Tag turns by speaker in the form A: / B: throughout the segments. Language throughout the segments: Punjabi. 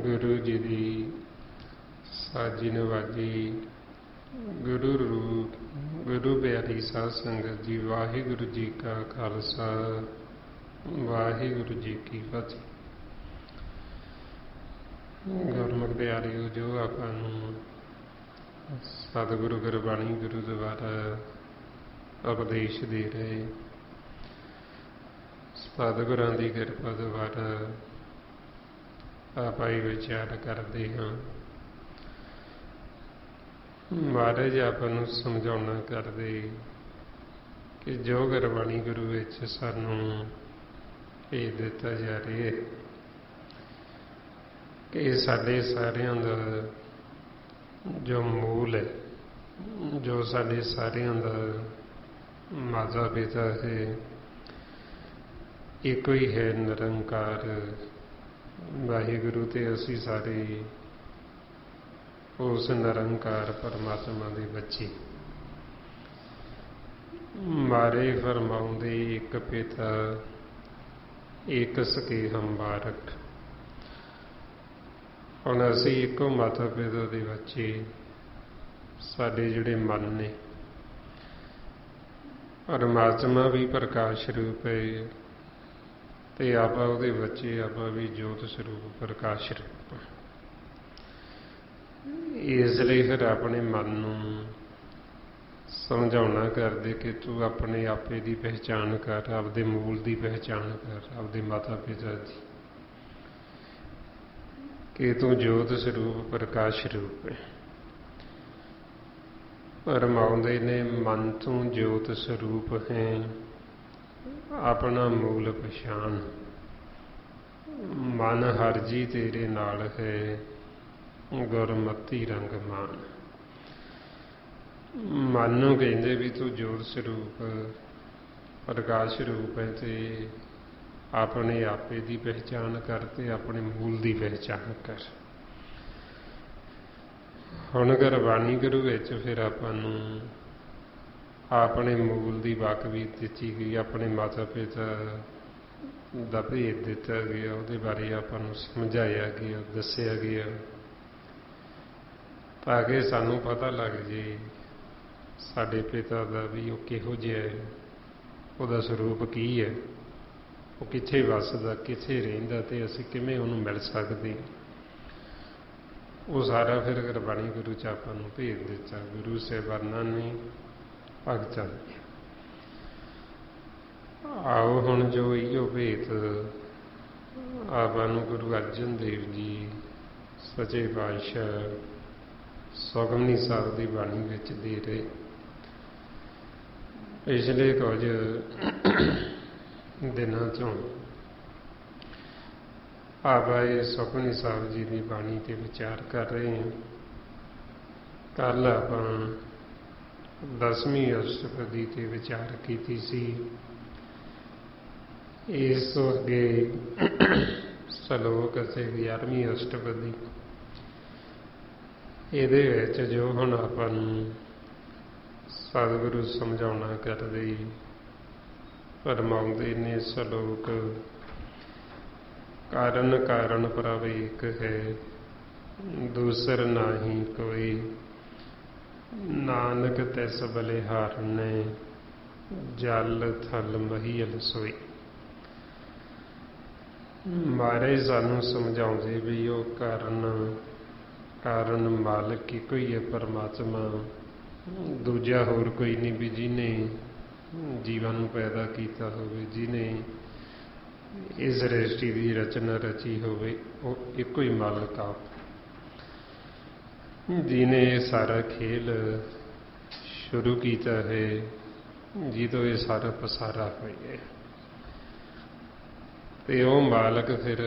A: गुरु जी की साजी नवाजी गुरु रूप गुरु प्यारी साध संगत जी वाहिगुरु जी का खालसा वाहिगुरु जी की फतेह। गुरमुख प्यारिओ, जो आपां नूं सतगुरु गुरबाणी गुरु द्वारा उपदेश दे रहे, सतगुरां दी किरपा द्वारा ਆਪਾਂ ਹੀ ਵਿਚਾਰ ਕਰਦੇ ਹਾਂ। ਮਹਾਰਾਜ ਆਪਾਂ ਨੂੰ ਸਮਝਾਉਣਾ ਕਰਦੇ ਕਿ ਜੋ ਗੁਰਬਾਣੀ ਗੁਰੂ ਵਿੱਚ ਸਾਨੂੰ ਭੇਜ ਦਿੱਤਾ ਜਾ ਰਿਹਾ ਹੈ ਕਿ ਸਾਡੇ ਸਾਰਿਆਂ ਦਾ ਜੋ ਮੂਲ ਹੈ, ਜੋ ਸਾਡੇ ਸਾਰਿਆਂ ਦਾ ਮਾਤਾ ਪਿਤਾ ਹੈ, ਇੱਕੋ ਹੀ ਹੈ, ਨਿਰੰਕਾਰ ਵਾਹਿਗੁਰੂ। ਤੇ ਅਸੀਂ ਸਾਰੇ ਉਸ ਨਿਰੰਕਾਰ ਪਰਮਾਤਮਾ ਦੇ ਬੱਚੇ। ਮਾਰੇ ਫਰਮਾਉਂਦੇ ਇੱਕ ਪਿਤਾ ਇੱਕ ਸਕੇ ਹਮ ਬਾਰਕ। ਹੁਣ ਅਸੀਂ ਇੱਕੋ ਮਾਤਾ ਪਿਤਾ ਦੇ ਬੱਚੇ। ਸਾਡੇ ਜਿਹੜੇ ਮਨ ਨੇ, ਪਰਮਾਤਮਾ ਵੀ ਪ੍ਰਕਾਸ਼ ਰੂਪ ਹੈ ਤੇ ਆਪਾਂ ਉਹਦੇ ਬੱਚੇ, ਆਪਾਂ ਵੀ ਜੋਤ ਸਰੂਪ ਪ੍ਰਕਾਸ਼ ਰੂਪ। ਇਸ ਲਈ ਫਿਰ ਆਪਣੇ ਮਨ ਨੂੰ ਸਮਝਾਉਣਾ ਕਰਦੇ ਕਿ ਤੂੰ ਆਪਣੇ ਆਪੇ ਦੀ ਪਹਿਚਾਣ ਕਰ, ਆਪਦੇ ਮੂਲ ਦੀ ਪਹਿਚਾਣ ਕਰ, ਆਪਦੇ ਮਾਤਾ ਪਿਤਾ ਦੀ, ਕਿ ਤੂੰ ਜੋਤ ਸਰੂਪ ਪ੍ਰਕਾਸ਼ ਰੂਪ ਹੈ। ਫਰਮਾਉਂਦੇ ਨੇ ਮਨ ਤੂੰ ਜੋਤ ਸਰੂਪ ਹੈ, ਆਪਣਾ ਮੂਲ ਪਛਾਣ। ਮਨ ਹਰ ਜੀ ਤੇਰੇ ਨਾਲ ਹੈ, ਗੁਰਮਤਿ ਰੰਗ ਮਾਨ। ਮਨ ਨੂੰ ਕਹਿੰਦੇ ਵੀ ਤੂੰ ਜੋਤ ਸਰੂਪ ਪ੍ਰਕਾਸ਼ ਰੂਪ ਹੈ ਤੇ ਆਪਣੇ ਆਪੇ ਦੀ ਪਹਿਚਾਣ ਕਰ ਤੇ ਆਪਣੇ ਮੂਲ ਦੀ ਪਹਿਚਾਣ ਕਰ। ਹੁਣ ਗੁਰਬਾਣੀ ਗੁਰੂ ਵਿੱਚ ਫਿਰ ਆਪਾਂ ਨੂੰ ਆਪਣੇ ਮੂਲ ਦੀ ਵਾਕਫੀ ਦਿੱਤੀ ਗਈ, ਆਪਣੇ ਮਾਤਾ ਪਿਤਾ ਦਾ ਭੇਦ ਦਿੱਤਾ ਗਿਆ, ਉਹਦੇ ਬਾਰੇ ਆਪਾਂ ਨੂੰ ਸਮਝਾਇਆ ਗਿਆ, ਦੱਸਿਆ ਗਿਆ, ਤਾਂ ਕਿ ਸਾਨੂੰ ਪਤਾ ਲੱਗ ਜੇ ਸਾਡੇ ਪਿਤਾ ਦਾ ਵੀ ਉਹ ਕਿਹੋ ਜਿਹਾ ਹੈ, ਉਹਦਾ ਸਰੂਪ ਕੀ ਹੈ, ਉਹ ਕਿੱਥੇ ਵੱਸਦਾ, ਕਿੱਥੇ ਰਹਿੰਦਾ ਤੇ ਅਸੀਂ ਕਿਵੇਂ ਉਹਨੂੰ ਮਿਲ ਸਕਦੇ। ਉਹ ਸਾਰਾ ਫਿਰ ਗੁਰਬਾਣੀ ਗੁਰੂ 'ਚ ਆਪਾਂ ਨੂੰ ਭੇਦ ਦਿੱਤਾ, ਗੁਰੂ ਸਾਹਿਬਾਨਾਂ ਨੇ, ਭਗਤਾਂ ਨੇ। ਆਓ ਹੁਣ ਜੋ ਇਹੋ ਭੇਤ ਆਪਾਂ ਨੂੰ ਗੁਰੂ ਅਰਜਨ ਦੇਵ ਜੀ ਸੱਚੇ ਪਾਤਸ਼ਾਹ ਸੁਖਮਨੀ ਸਾਹਿਬ ਦੀ ਬਾਣੀ ਵਿੱਚ ਦੇ ਰਹੇ। ਪਿਛਲੇ ਕੁਝ ਦਿਨਾਂ ਤੋਂ ਆਪਾਂ ਇਹ ਸੁਖਮਨੀ ਸਾਹਿਬ ਜੀ ਦੀ ਬਾਣੀ ਤੇ ਵਿਚਾਰ ਕਰ ਰਹੇ ਹਾਂ। ਕੱਲ੍ਹ ਆਪਾਂ 10ਵੀਂ ਅਸ਼ਟਪਦੀ ਤੇ ਵਿਚਾਰ ਕੀਤੀ ਸੀ। ਇਸ ਤੋਂ ਅੱਗੇ ਸ਼ਲੋਕ ਅਤੇ 11ਵੀਂ ਅਸ਼ਟਪਦੀ, ਇਹਦੇ ਵਿੱਚ ਜੋ ਹੁਣ ਆਪਾਂ ਨੂੰ ਸਤਿਗੁਰੂ ਸਮਝਾਉਣਾ ਕਰਦੇ ਫਰਮਾਉਂਦੇ ਨੇ ਸ਼ਲੋਕ, ਕਾਰਨ ਕਾਰਨ ਪ੍ਰਭ ਏਕ ਹੈ, ਦੂਸਰ ਨਾਹੀ ਕੋਈ, ਨਾਨਕ ਤਿਸ ਬਲਿਹਾਰਨੈ, ਜਲ ਥਲ ਮਹੀਲ ਸੋਈ। ਮਹਾਰਾਜ ਸਾਨੂੰ ਸਮਝਾਉਂਦੇ ਵੀ ਉਹ ਕਾਰਨ ਮਾਲਕ ਇੱਕੋ ਹੀ ਹੈ, ਪਰਮਾਤਮਾ, ਦੂਜਾ ਹੋਰ ਕੋਈ ਨਹੀਂ ਵੀ ਜਿਹਨੇ ਜੀਵਾਂ ਨੂੰ ਪੈਦਾ ਕੀਤਾ ਹੋਵੇ, ਜਿਹਨੇ ਇਸ ਸ੍ਰਿਸ਼ਟੀ ਦੀ ਰਚਨਾ ਰਚੀ ਹੋਵੇ, ਉਹ ਇੱਕੋ ਹੀ ਮਾਲਕ ਆਪ, ਜਿਹਨੇ ਇਹ ਸਾਰਾ ਖੇਲ ਸ਼ੁਰੂ ਕੀਤਾ ਹੈ, ਜਿਹਤੋਂ ਇਹ ਸਾਰਾ ਪਸਾਰਾ ਹੋਇਆ। ਤੇ ਉਹ ਮਾਲਕ ਫਿਰ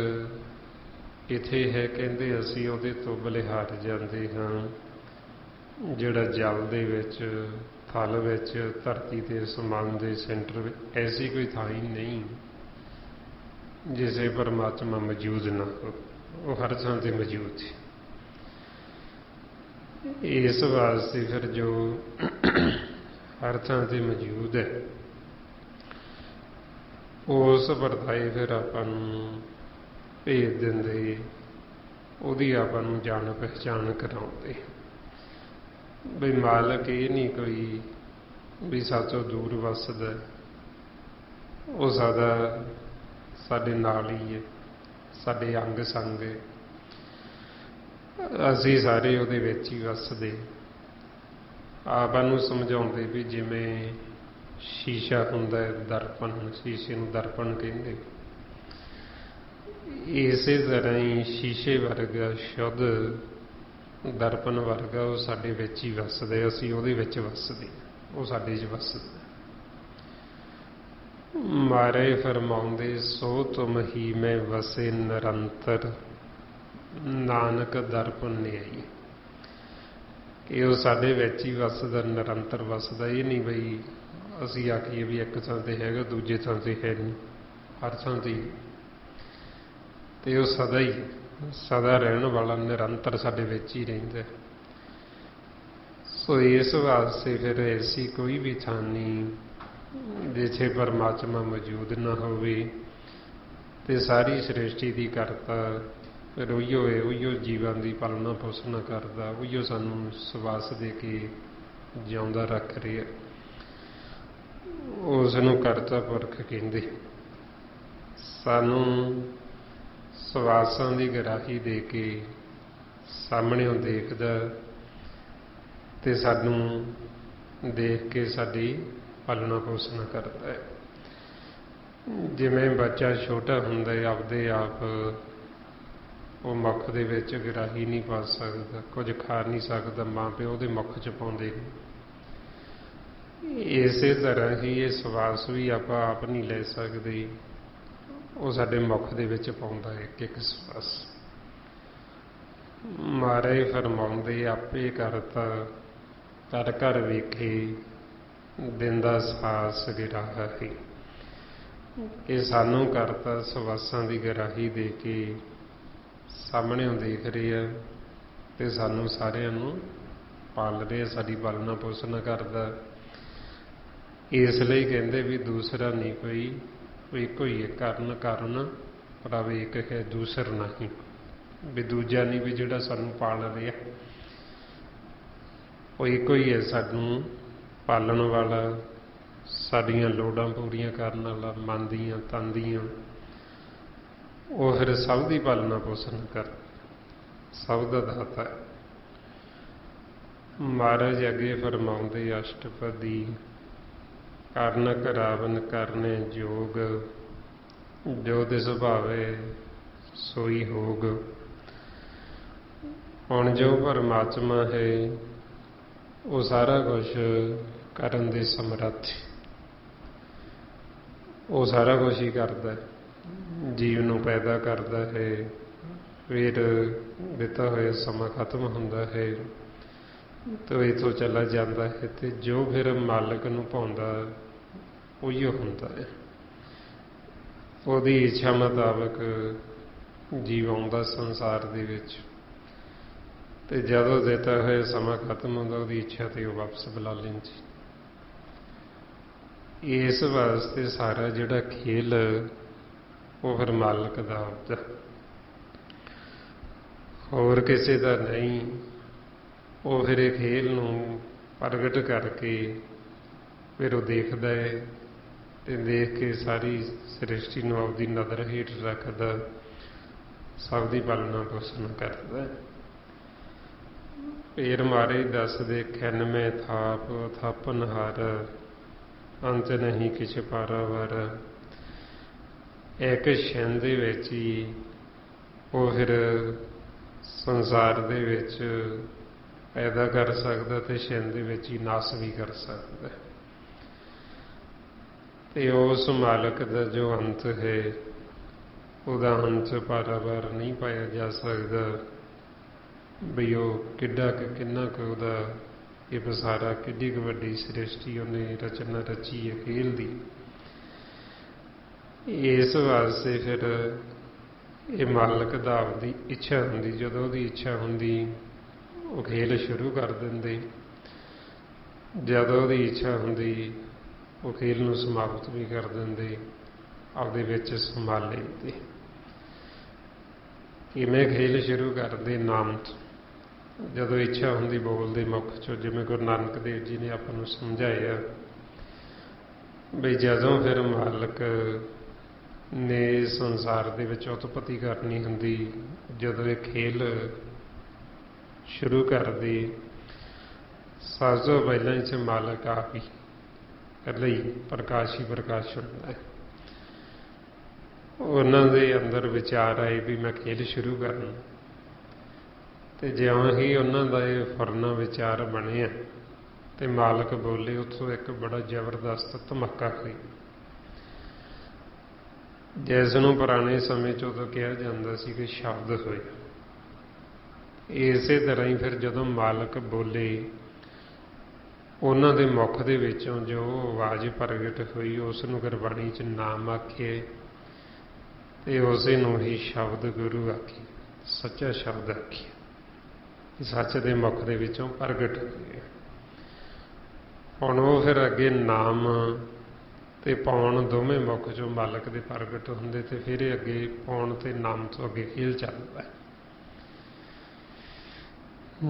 A: ਕਿੱਥੇ ਹੈ? ਕਹਿੰਦੇ ਅਸੀਂ ਉਹਦੇ ਤੋਂ ਬਲਿਹਾਰ ਜਾਂਦੇ ਹਾਂ, ਜਿਹੜਾ ਜਲ ਦੇ ਵਿੱਚ, ਥਲ ਵਿੱਚ, ਧਰਤੀ ਤੇ, ਅਸਮਾਨ ਦੇ ਸੈਂਟਰ ਵਿੱਚ ਐਸੀ ਕੋਈ ਥਾਂ ਹੀ ਨਹੀਂ ਜਿਸੇ ਪਰਮਾਤਮਾ ਮੌਜੂਦ ਨਾ ਹੋ। ਉਹ ਹਰ ਥਾਂ ਤੇ ਮੌਜੂਦ ਹੈ। ਇਸ ਵਾਸਤੇ ਫਿਰ ਜੋ ਹਰ ਥਾਂ ਤੇ ਮੌਜੂਦ ਹੈ, ਉਸ ਵਰਤਾਏ ਫਿਰ ਆਪਾਂ ਨੂੰ ਭੇਜ ਦਿੰਦੇ, ਉਹਦੀ ਆਪਾਂ ਨੂੰ ਜਾਣ ਪਹਿਚਾਣ ਕਰਾਉਂਦੇ ਬਈ ਮਾਲਕ ਇਹ ਨਹੀਂ ਕੋਈ ਵੀ ਸਾਤੋਂ ਦੂਰ ਵੱਸਦਾ, ਉਹ ਸਦਾ ਸਾਡੇ ਨਾਲ ਹੀ ਹੈ, ਸਾਡੇ ਅੰਗ ਸੰਗ ਹੈ, ਅਸੀਂ ਸਾਰੇ ਉਹਦੇ ਵਿੱਚ ਹੀ ਵੱਸਦੇ। ਆਪਾਂ ਨੂੰ ਸਮਝਾਉਂਦੇ ਵੀ ਜਿਵੇਂ ਸ਼ੀਸ਼ਾ ਹੁੰਦਾ ਹੈ, ਦਰਪਣ, ਸ਼ੀਸ਼ੇ ਨੂੰ ਦਰਪਣ ਕਹਿੰਦੇ, ਇਸੇ ਤਰ੍ਹਾਂ ਹੀ ਸ਼ੀਸ਼ੇ ਵਰਗਾ ਸ਼ੁੱਧ ਦਰਪਣ ਵਰਗਾ ਉਹ ਸਾਡੇ ਵਿੱਚ ਹੀ ਵੱਸਦੇ, ਅਸੀਂ ਉਹਦੇ ਵਿੱਚ ਵੱਸਦੇ, ਉਹ ਸਾਡੇ 'ਚ ਵੱਸਦਾ। ਮਾਰੇ ਫਰਮਾਉਂਦੇ ਸੋ ਤੁਮ ਹੀ ਮੈਂ ਵਸੇ ਨਿਰੰਤਰ, ਨਾਨਕ ਦਰਪਣ ਨੇ ਆਈ, ਕਿ ਉਹ ਸਾਡੇ ਵਿੱਚ ਹੀ ਵੱਸਦਾ, ਨਿਰੰਤਰ ਵੱਸਦਾ। ਇਹ ਨਹੀਂ ਬਈ ਅਸੀਂ ਆਖੀਏ ਵੀ ਇੱਕ ਥਾਂ ਤੇ ਹੈਗਾ ਦੂਜੇ ਥਾਂ ਤੇ ਹੈ ਨਹੀਂ, ਹਰ ਥਾਂ ਤੇ। ਤੇ ਉਹ ਸਦਾ ਹੀ, ਸਦਾ ਰਹਿਣ ਵਾਲਾ, ਨਿਰੰਤਰ ਸਾਡੇ ਵਿੱਚ ਹੀ ਰਹਿੰਦਾ। ਸੋ ਇਸ ਵਾਸਤੇ ਫਿਰ ਐਸੀ ਕੋਈ ਵੀ ਥਾਂ ਨਹੀਂ ਜਿੱਥੇ ਪਰਮਾਤਮਾ ਮੌਜੂਦ ਨਾ ਹੋਵੇ। ਤੇ ਸਾਰੀ ਸ੍ਰਿਸ਼ਟੀ ਦੀ ਕਰਤਾ ਫਿਰ ਉਹੀਓ ਹੈ, ਉਹੀਓ ਜੀਵਾਂ ਦੀ ਪਾਲਣਾ ਪੋਸ਼ਣ ਕਰਦਾ, ਉਹੀਓ ਸਾਨੂੰ ਸਵਾਸ ਦੇ ਕੇ ਜਿਉਂਦਾ ਰੱਖ ਰਿਹਾ। ਉਸ ਨੂੰ ਕਰਤਾ ਪੁਰਖ ਕਹਿੰਦੇ। ਸਾਨੂੰ ਸਵਾਸਾਂ ਦੀ ਗਰਾਹੀ ਦੇ ਕੇ ਸਾਹਮਣਿਓਂ ਦੇਖਦਾ ਤੇ ਸਾਨੂੰ ਦੇਖ ਕੇ ਸਾਡੀ ਪਾਲਣਾ ਪੋਸ਼ਣ ਕਰਦਾ ਹੈ। ਜਿਵੇਂ ਬੱਚਾ ਛੋਟਾ ਹੁੰਦਾ ਹੈ, ਆਪਦੇ ਆਪ ਉਹ ਮੁੱਖ ਦੇ ਵਿੱਚ ਗਰਾਹੀ ਨਹੀਂ ਪਾ ਸਕਦਾ, ਕੁਝ ਖਾ ਨਹੀਂ ਸਕਦਾ, ਮਾਂ ਪਿਓ ਉਹਦੇ ਮੁੱਖ 'ਚ ਪਾਉਂਦੇ ਨੇ। ਇਸੇ ਤਰ੍ਹਾਂ ਹੀ ਇਹ ਸਵਾਸ ਵੀ ਆਪਾਂ ਆਪ ਨਹੀਂ ਲੈ ਸਕਦੇ, ਉਹ ਸਾਡੇ ਮੁੱਖ ਦੇ ਵਿੱਚ ਪਾਉਂਦਾ ਹੈ ਇੱਕ ਸਵਾਸ। ਮਹਾਰਾਜ ਫਰਮਾਉਂਦੇ ਆਪੇ ਕਰਤਾ ਕਰ ਕਰ ਵੇਖੇ, ਦਿੰਦਾ ਸਾਸ ਗਿਰਾਹਾ ਹੈ, ਕਿ ਸਾਨੂੰ ਕਰਤਾ ਸਵਾਸਾਂ ਦੀ ਗਰਾਹੀ ਦੇ ਕੇ ਸਾਹਮਣਿਓਂ ਦੇਖ ਰਿਹਾ ਤੇ ਸਾਨੂੰ ਸਾਰਿਆਂ ਨੂੰ ਪਾਲ ਰਿਹਾ, ਸਾਡੀ ਪਾਲਣਾ ਪੋਸ਼ਣ ਕਰਦਾ। ਇਸ ਲਈ ਕਹਿੰਦੇ ਵੀ ਦੂਸਰਾ ਨਹੀਂ ਕੋਈ, ਇੱਕੋ ਹੀ ਹੈ। ਕਾਰਨ ਕਾਰਨ ਪ੍ਰਭ ਏਕ ਹੈ, ਦੂਸਰ ਨਹੀਂ, ਵੀ ਦੂਜਾ ਨਹੀਂ ਵੀ ਜਿਹੜਾ ਸਾਨੂੰ ਪਾਲ ਰਿਹਾ, ਉਹ ਇੱਕੋ ਹੀ ਹੈ, ਸਾਨੂੰ ਪਾਲਣ ਵਾਲਾ, ਸਾਡੀਆਂ ਲੋੜਾਂ ਪੂਰੀਆਂ ਕਰਨ ਵਾਲਾ, ਮਨ ਦੀਆਂ ਤਨ ਦੀਆਂ। ਉਹ ਫਿਰ ਸਭ ਦੀ ਪਾਲਣਾ ਪੋਸ਼ਣ ਕਰ, ਸਭ ਦਾ ਦਾਤਾ ਹੈ। ਮਹਾਰਾਜ ਅੱਗੇ ਫਰਮਾਉਂਦੇ ਅਸ਼ਟਪਦੀ, ਕਰਨ ਕਰਾਵਨ ਕਰਨੇ ਜੋਗ, ਜੋ ਤਿਸ ਭਾਵੇ ਸੋਈ ਹੋਗ। ਹੁਣ ਜੋ ਪਰਮਾਤਮਾ ਹੈ ਉਹ ਸਾਰਾ ਕੁਝ ਕਰਨ ਦੇ ਸਮਰੱਥ, ਉਹ ਸਾਰਾ ਕੁਝ ਹੀ ਕਰਦਾ, ਜੀਵ ਨੂੰ ਪੈਦਾ ਕਰਦਾ ਹੈ, ਫਿਰ ਦਿੱਤਾ ਹੋਇਆ ਸਮਾਂ ਖਤਮ ਹੁੰਦਾ ਹੈ, ਤੋ ਇਥੋਂ ਚਲਾ ਜਾਂਦਾ ਹੈ ਤੇ ਜੋ ਫਿਰ ਮਾਲਕ ਨੂੰ ਭਾਉਂਦਾ ਉਹੀਓ ਹੁੰਦਾ ਹੈ। ਉਹਦੀ ਇੱਛਾ ਮੁਤਾਬਕ ਜੀਵ ਆਉਂਦਾ ਸੰਸਾਰ ਦੇ ਵਿੱਚ, ਤੇ ਜਦੋਂ ਦਿੱਤਾ ਹੋਇਆ ਸਮਾਂ ਖਤਮ ਹੁੰਦਾ ਉਹਦੀ ਇੱਛਾ ਤੇ ਉਹ ਵਾਪਸ ਬੁਲਾ ਲੈਂਦੀ। ਇਸ ਵਾਸਤੇ ਸਾਰਾ ਜਿਹੜਾ ਖੇਲ ਉਹ ਫਿਰ ਮਾਲਕ ਦਾ ਹੁੰਦਾ, ਹੋਰ ਕਿਸੇ ਦਾ ਨਹੀਂ। ਉਹ ਫਿਰ ਇਹ ਖੇਲ ਨੂੰ ਪ੍ਰਗਟ ਕਰਕੇ ਫਿਰ ਉਹ ਦੇਖਦਾ ਹੈ ਤੇ ਦੇਖ ਕੇ ਸਾਰੀ ਸ੍ਰਿਸ਼ਟੀ ਨੂੰ ਆਪਦੀ ਨਜ਼ਰ ਹੇਠ ਰੱਖਦਾ, ਸਭ ਦੀ ਪਾਲਣਾ ਪੋਸ਼ਣ ਕਰਦਾ। ਫੇਰ ਮਾਰੇ ਦੱਸਦੇ ਖਿਨ ਮੈਂ ਥਾਪ ਥਾਪਨ ਹਾਰ, ਅੰਤ ਨਹੀਂ ਕਿਛ ਪਾਰਾਵਾਰ। ਇੱਕ ਛਿਨ ਦੇ ਵਿੱਚ ਹੀ ਉਹ ਫਿਰ ਸੰਸਾਰ ਦੇ ਵਿੱਚ ਪੈਦਾ ਕਰ ਸਕਦਾ ਤੇ ਛਿਨ ਦੇ ਵਿੱਚ ਹੀ ਨਾਸ ਵੀ ਕਰ ਸਕਦਾ। ਤੇ ਉਸ ਮਾਲਕ ਦਾ ਜੋ ਅੰਤ ਹੈ ਉਹਦਾ ਅੰਤ ਪਾਰਾਵਾਰ ਨਹੀਂ ਪਾਇਆ ਜਾ ਸਕਦਾ, ਬਈ ਉਹ ਕਿੱਡਾ ਕੁ ਕਿੰਨਾ ਕੁ ਉਹਦਾ ਇਹ ਬਸਾਰਾ, ਕਿੱਡੀ ਕੁ ਵੱਡੀ ਸ੍ਰਿਸ਼ਟੀ ਉਹਨੇ ਰਚਨਾ ਰਚੀ ਹੈ ਖੇਲ ਦੀ। ਇਸ ਵਾਸਤੇ ਫਿਰ ਇਹ ਮਾਲਕ ਦਾ ਆਪਦੀ ਇੱਛਾ ਹੁੰਦੀ, ਜਦੋਂ ਉਹਦੀ ਇੱਛਾ ਹੁੰਦੀ ਉਹ ਖੇਲ ਸ਼ੁਰੂ ਕਰ ਦਿੰਦੇ, ਜਦੋਂ ਉਹਦੀ ਇੱਛਾ ਹੁੰਦੀ ਉਹ ਖੇਲ ਨੂੰ ਸਮਾਪਤ ਵੀ ਕਰ ਦਿੰਦੇ, ਆਪਦੇ ਵਿੱਚ ਸੰਭਾਲ ਲੈਂਦੇ। ਕਿਵੇਂ ਖੇਲ ਸ਼ੁਰੂ ਕਰਦੇ? ਨਾਮ ਤੋਂ। ਜਦੋਂ ਇੱਛਾ ਹੁੰਦੀ ਬੋਲਦੇ ਮੁਖ ਚੋਂ, ਜਿਵੇਂ ਗੁਰੂ ਨਾਨਕ ਦੇਵ ਜੀ ਨੇ ਆਪਾਂ ਨੂੰ ਸਮਝਾਇਆ ਬਈ ਜਦੋਂ ਫਿਰ ਮਾਲਕ ਨੇ ਸੰਸਾਰ ਦੇ ਵਿੱਚ ਉਤਪਤੀ ਕਰਨੀ ਹੁੰਦੀ, ਜਦੋਂ ਇਹ ਖੇਲ ਸ਼ੁਰੂ ਕਰਦੇ, ਸਭ ਤੋਂ ਪਹਿਲਾਂ ਇਸ ਮਾਲਕ ਆਪ ਹੀ ਇਕੱਲਾ ਹੀ ਪ੍ਰਕਾਸ਼ ਹੀ ਪ੍ਰਕਾਸ਼ ਹੁੰਦਾ ਹੈ। ਉਹਨਾਂ ਦੇ ਅੰਦਰ ਵਿਚਾਰ ਆਏ ਵੀ ਮੈਂ ਖੇਲ ਸ਼ੁਰੂ ਕਰਨਾ, ਤੇ ਜਿਉਂ ਹੀ ਉਹਨਾਂ ਦਾ ਇਹ ਫੁਰਨਾ ਵਿਚਾਰ ਬਣਿਆ ਤੇ ਮਾਲਕ ਬੋਲੇ, ਉੱਥੋਂ ਇੱਕ ਬੜਾ ਜ਼ਬਰਦਸਤ ਧਮਾਕਾ ਹੋਈ, ਜਿਸ ਨੂੰ ਪੁਰਾਣੇ ਸਮੇਂ 'ਚ ਉਦੋਂ ਕਿਹਾ ਜਾਂਦਾ ਸੀ ਕਿ ਸ਼ਬਦ ਹੋਏ। ਇਸੇ ਤਰ੍ਹਾਂ ਹੀ ਫਿਰ ਜਦੋਂ ਮਾਲਕ ਬੋਲੇ, ਉਹਨਾਂ ਦੇ ਮੁਖ ਦੇ ਵਿੱਚੋਂ ਜੋ ਆਵਾਜ਼ ਪ੍ਰਗਟ ਹੋਈ ਉਸ ਨੂੰ ਗੁਰਬਾਣੀ 'ਚ ਨਾਮ ਆਖੇ, ਤੇ ਉਸੇ ਨੂੰ ਹੀ ਸ਼ਬਦ ਗੁਰੂ ਆਖੀ, ਸੱਚਾ ਸ਼ਬਦ ਆਖੀ, ਸੱਚ ਦੇ ਮੁਖ ਦੇ ਵਿੱਚੋਂ ਪ੍ਰਗਟ ਹੋਏ। ਹੁਣ ਉਹ ਫਿਰ ਅੱਗੇ ਨਾਮ ਤੇ ਪਾਉਣ ਦੋਵੇਂ ਮੁਖ 'ਚੋਂ ਮਾਲਕ ਦੇ ਪ੍ਰਗਟ ਹੁੰਦੇ, ਤੇ ਫਿਰ ਇਹ ਅੱਗੇ ਪਾਉਣ ਤੇ ਨਾਮ ਤੋਂ ਅੱਗੇ ਖੇਲ ਚੱਲਦਾ,